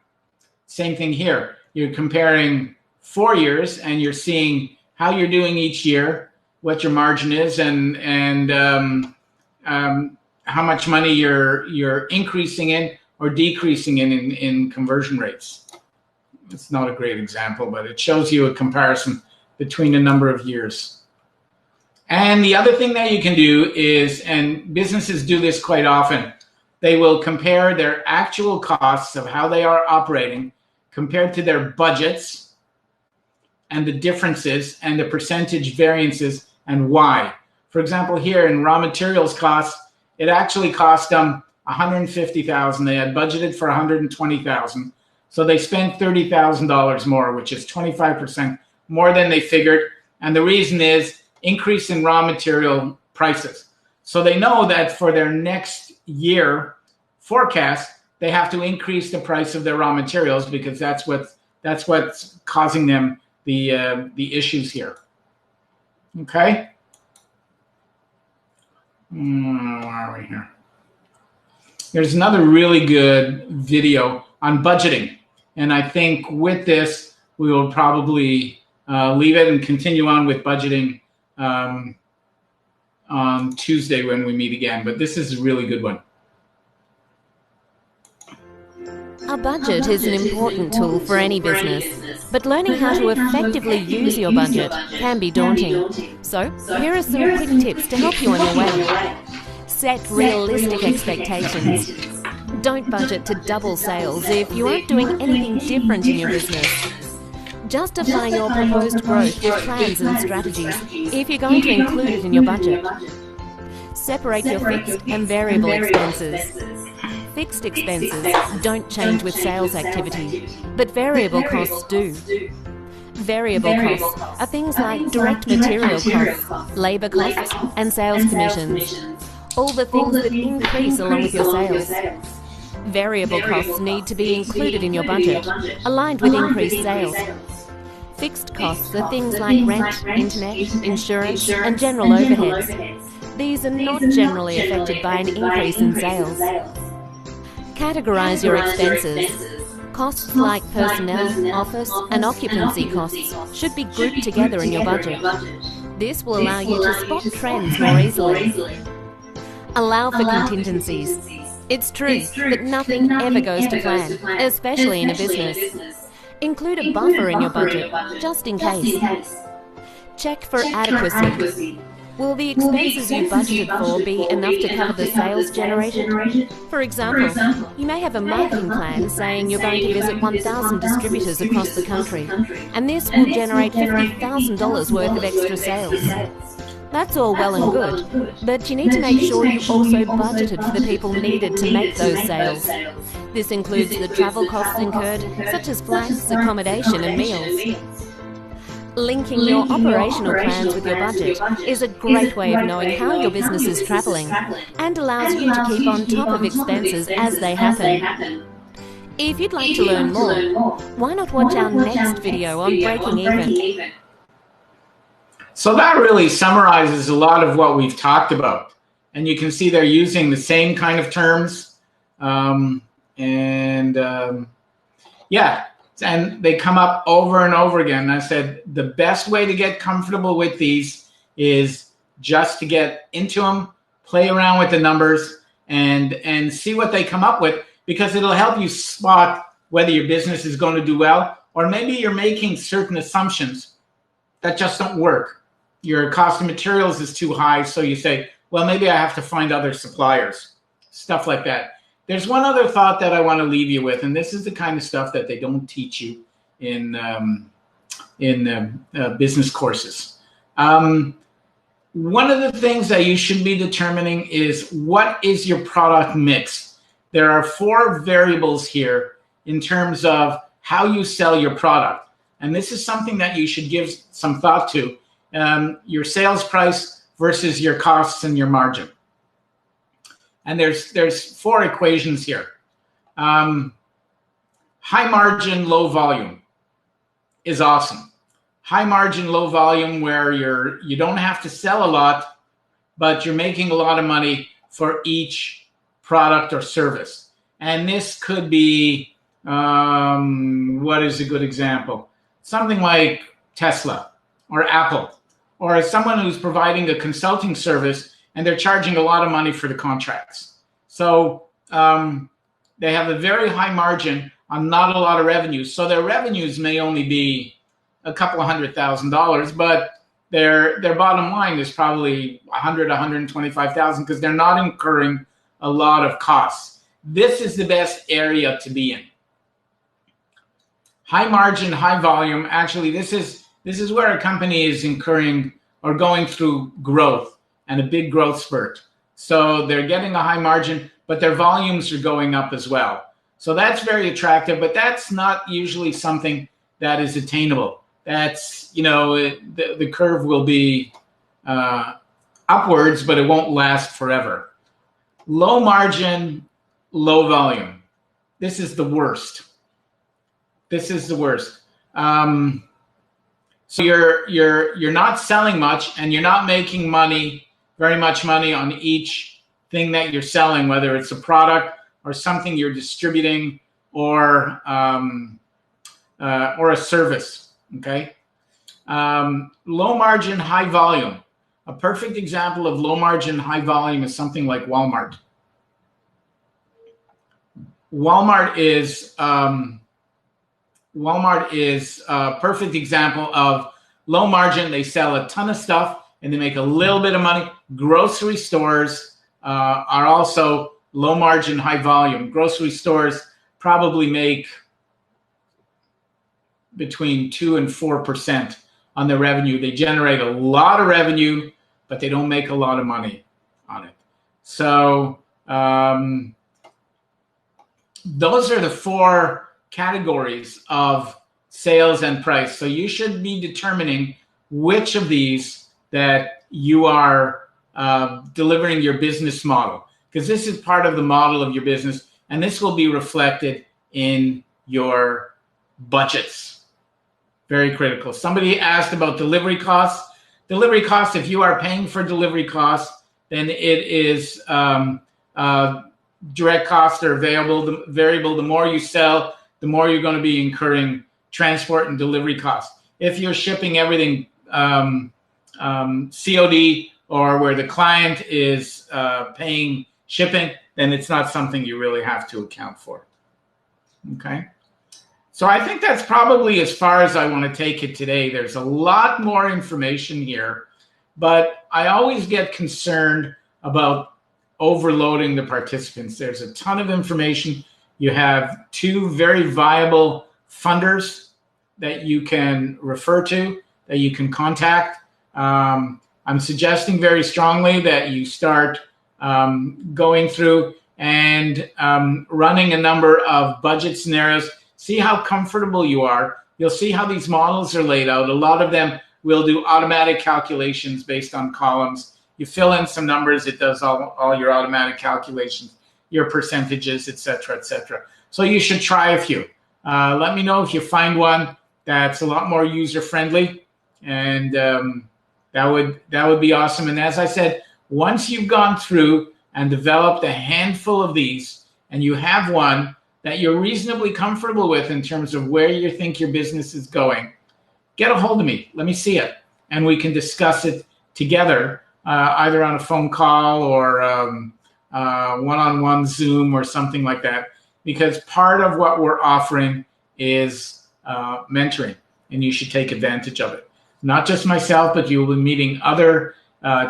Same thing here. You're comparing 4 years and you're seeing how you're doing each year, what your margin is, and how much money you're increasing in or decreasing in conversion rates. It's not a great example, but it shows you a comparison between a number of years. And the other thing that you can do is, and businesses do this quite often, they will compare their actual costs of how they are operating compared to their budgets and the differences and the percentage variances and why. For example, here in raw materials costs, it actually cost them $150,000. They had budgeted for $120,000. So they spent $30,000 more, which is 25% more than they figured. And the reason is increase in raw material prices. So they know that for their next year forecast, they have to increase the price of their raw materials because that's what's causing them the issues here. Okay. Where are we here? There's another really good video on budgeting. And I think with this, we will probably leave it and continue on with budgeting on Tuesday when we meet again. But this is a really good one. A budget is an important tool for any business, but learning how to effectively use your budget can be daunting. So, here are some quick tips to help you on your way. Set realistic expectations. Don't budget to double sales if you aren't doing anything different in your business. Justify your proposed growth with plans and strategies if you're going to include it in your budget. Separate your fixed and variable expenses. Fixed expenses don't change with sales activity, but variable costs do. Variable costs are things like direct material costs, labour costs, and sales commissions. All the things that increase along with your sales. Variable costs need to be included in your budget, aligned with increased sales. Fixed costs are things like rent, internet, insurance, and general overheads. These are not generally affected by an increase in sales. Categorize your expenses. Costs like personnel, office, and occupancy costs should be grouped together in your budget. This will allow you to spot trends more easily. Allow for contingencies. It's true that nothing ever goes to plan, especially in a business. Include a buffer in your budget, just in case. Check for adequacy. Will the expenses you budgeted for be enough to cover the sales generated? For example, you may have a marketing plan saying you're going to visit 1,000 distributors across the country, and this will generate $50,000 worth of extra sales. That's all well and good, but you need to make sure you also budgeted for the people needed to make those sales. This includes the travel costs incurred, such as flights, accommodation, and meals. Linking your operational plans with your budget is a great way of knowing how your business is travelling and allows you to keep on top of expenses as they happen. If you'd like to learn more, why not watch our next video on breaking even? So that really summarizes a lot of what we've talked about. And you can see they're using the same kind of terms. Yeah. And they come up over and over again. I said the best way to get comfortable with these is just to get into them, play around with the numbers, and see what they come up with, because it'll help you spot whether your business is going to do well, or maybe you're making certain assumptions that just don't work. Your cost of materials is too high, so you say, well, maybe I have to find other suppliers, stuff like that. There's one other thought that I want to leave you with, and this is the kind of stuff that they don't teach you in business courses. One of the things that you should be determining is, what is your product mix? There are 4 variables here in terms of how you sell your product. And this is something that you should give some thought to. Your sales price versus your costs and your margin. And there's 4 equations here. High margin, low volume is awesome. High margin, low volume, where you don't have to sell a lot, but you're making a lot of money for each product or service. And this could be, what is a good example? Something like Tesla or Apple, or someone who's providing a consulting service and they're charging a lot of money for the contracts. So they have a very high margin on not a lot of revenues. So their revenues may only be a couple of $100,000, but their bottom line is probably 125,000 because they're not incurring a lot of costs. This is the best area to be in. High margin, high volume. Actually, this is where a company is incurring or going through growth and a big growth spurt. So they're getting a high margin, but their volumes are going up as well. So that's very attractive, but that's not usually something that is attainable. That's, the curve will be upwards, but it won't last forever. Low margin, low volume. This is the worst. This is the worst. So you're not selling much, and you're not making very much money on each thing that you're selling, whether it's a product or something you're distributing or a service. Okay. Low margin, high volume. A perfect example of low margin, high volume is something like Walmart. Walmart is a perfect example of low margin. They sell a ton of stuff and they make a little bit of money. Grocery stores are also low margin, high volume. Grocery stores probably make between 2 and 4% on their revenue. They generate a lot of revenue, but they don't make a lot of money on it. So those are the 4 categories of sales and price. So you should be determining which of these that you are delivering your business model, because this is part of the model of your business, and this will be reflected in your budgets. Very critical. Somebody asked about delivery costs. Delivery costs, if you are paying for delivery costs, then it is direct costs are variable. The more you sell, the more you're going to be incurring transport and delivery costs. If you're shipping everything COD, or where the client is paying shipping, then it's not something you really have to account for. Okay. So I think that's probably as far as I want to take it today. There's a lot more information here, but I always get concerned about overloading the participants. There's a ton of information. You have 2 very viable funders that you can refer to, that you can contact. I'm suggesting very strongly that you start going through and running a number of budget scenarios. See how comfortable you are. You'll see how these models are laid out. A lot of them will do automatic calculations based on columns. You fill in some numbers, it does all your automatic calculations, your percentages, et cetera, et cetera. So you should try a few. Let me know if you find one that's a lot more user-friendly, and that would be awesome. And as I said, once you've gone through and developed a handful of these, and you have one that you're reasonably comfortable with in terms of where you think your business is going, get a hold of me. Let me see it, and we can discuss it together, either on a phone call or one-on-one Zoom or something like that, because part of what we're offering is mentoring, and you should take advantage of it. Not just myself, but you will be meeting other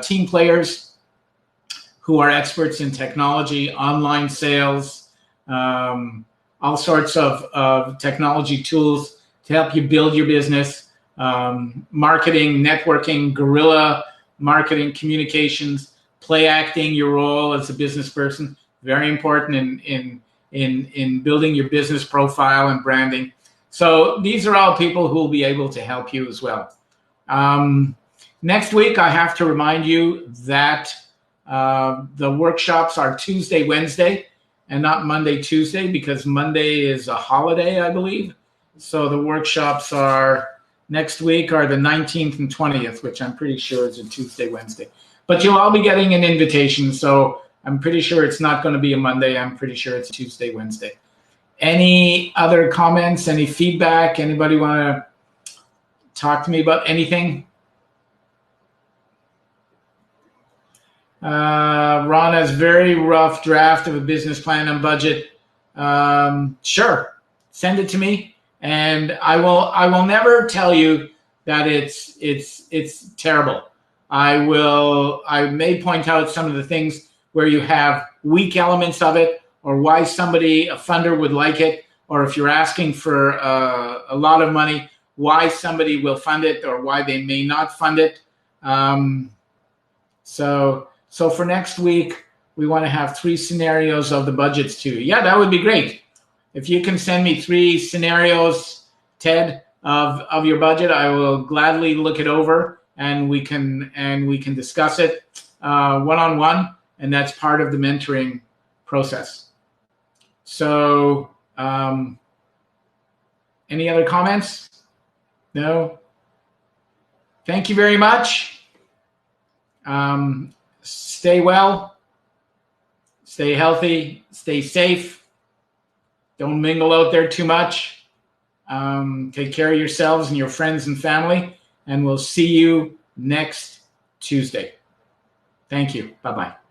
team players who are experts in technology, online sales, all sorts of technology tools to help you build your business, marketing, networking, guerrilla marketing, communications, play acting your role as a business person. Very important in building your business profile and branding. So these are all people who will be able to help you as well. Next week, I have to remind you that the workshops are Tuesday, Wednesday, and not Monday, Tuesday, because Monday is a holiday, I believe. So the workshops are next week are the 19th and 20th, which I'm pretty sure is a Tuesday, Wednesday. But you'll all be getting an invitation, so I'm pretty sure it's not going to be a Monday. I'm pretty sure it's Tuesday, Wednesday. Any other comments, any feedback? Anybody want to talk to me about anything? Ron has very rough draft of a business plan and budget. Sure, send it to me, and I will never tell you that it's terrible. I may point out some of the things where you have weak elements of it, or why a funder would like it, or if you're asking for a lot of money, why somebody will fund it or why they may not fund it. So for next week, we want to have 3 scenarios of the budgets too. Yeah, that would be great. If you can send me 3 scenarios, Ted, of your budget, I will gladly look it over, and we can discuss it one-on-one, and that's part of the mentoring process. So any other comments? No? Thank you very much. Stay well, stay healthy, stay safe. Don't mingle out there too much. Take care of yourselves and your friends and family, and we'll see you next Tuesday. Thank you. Bye-bye.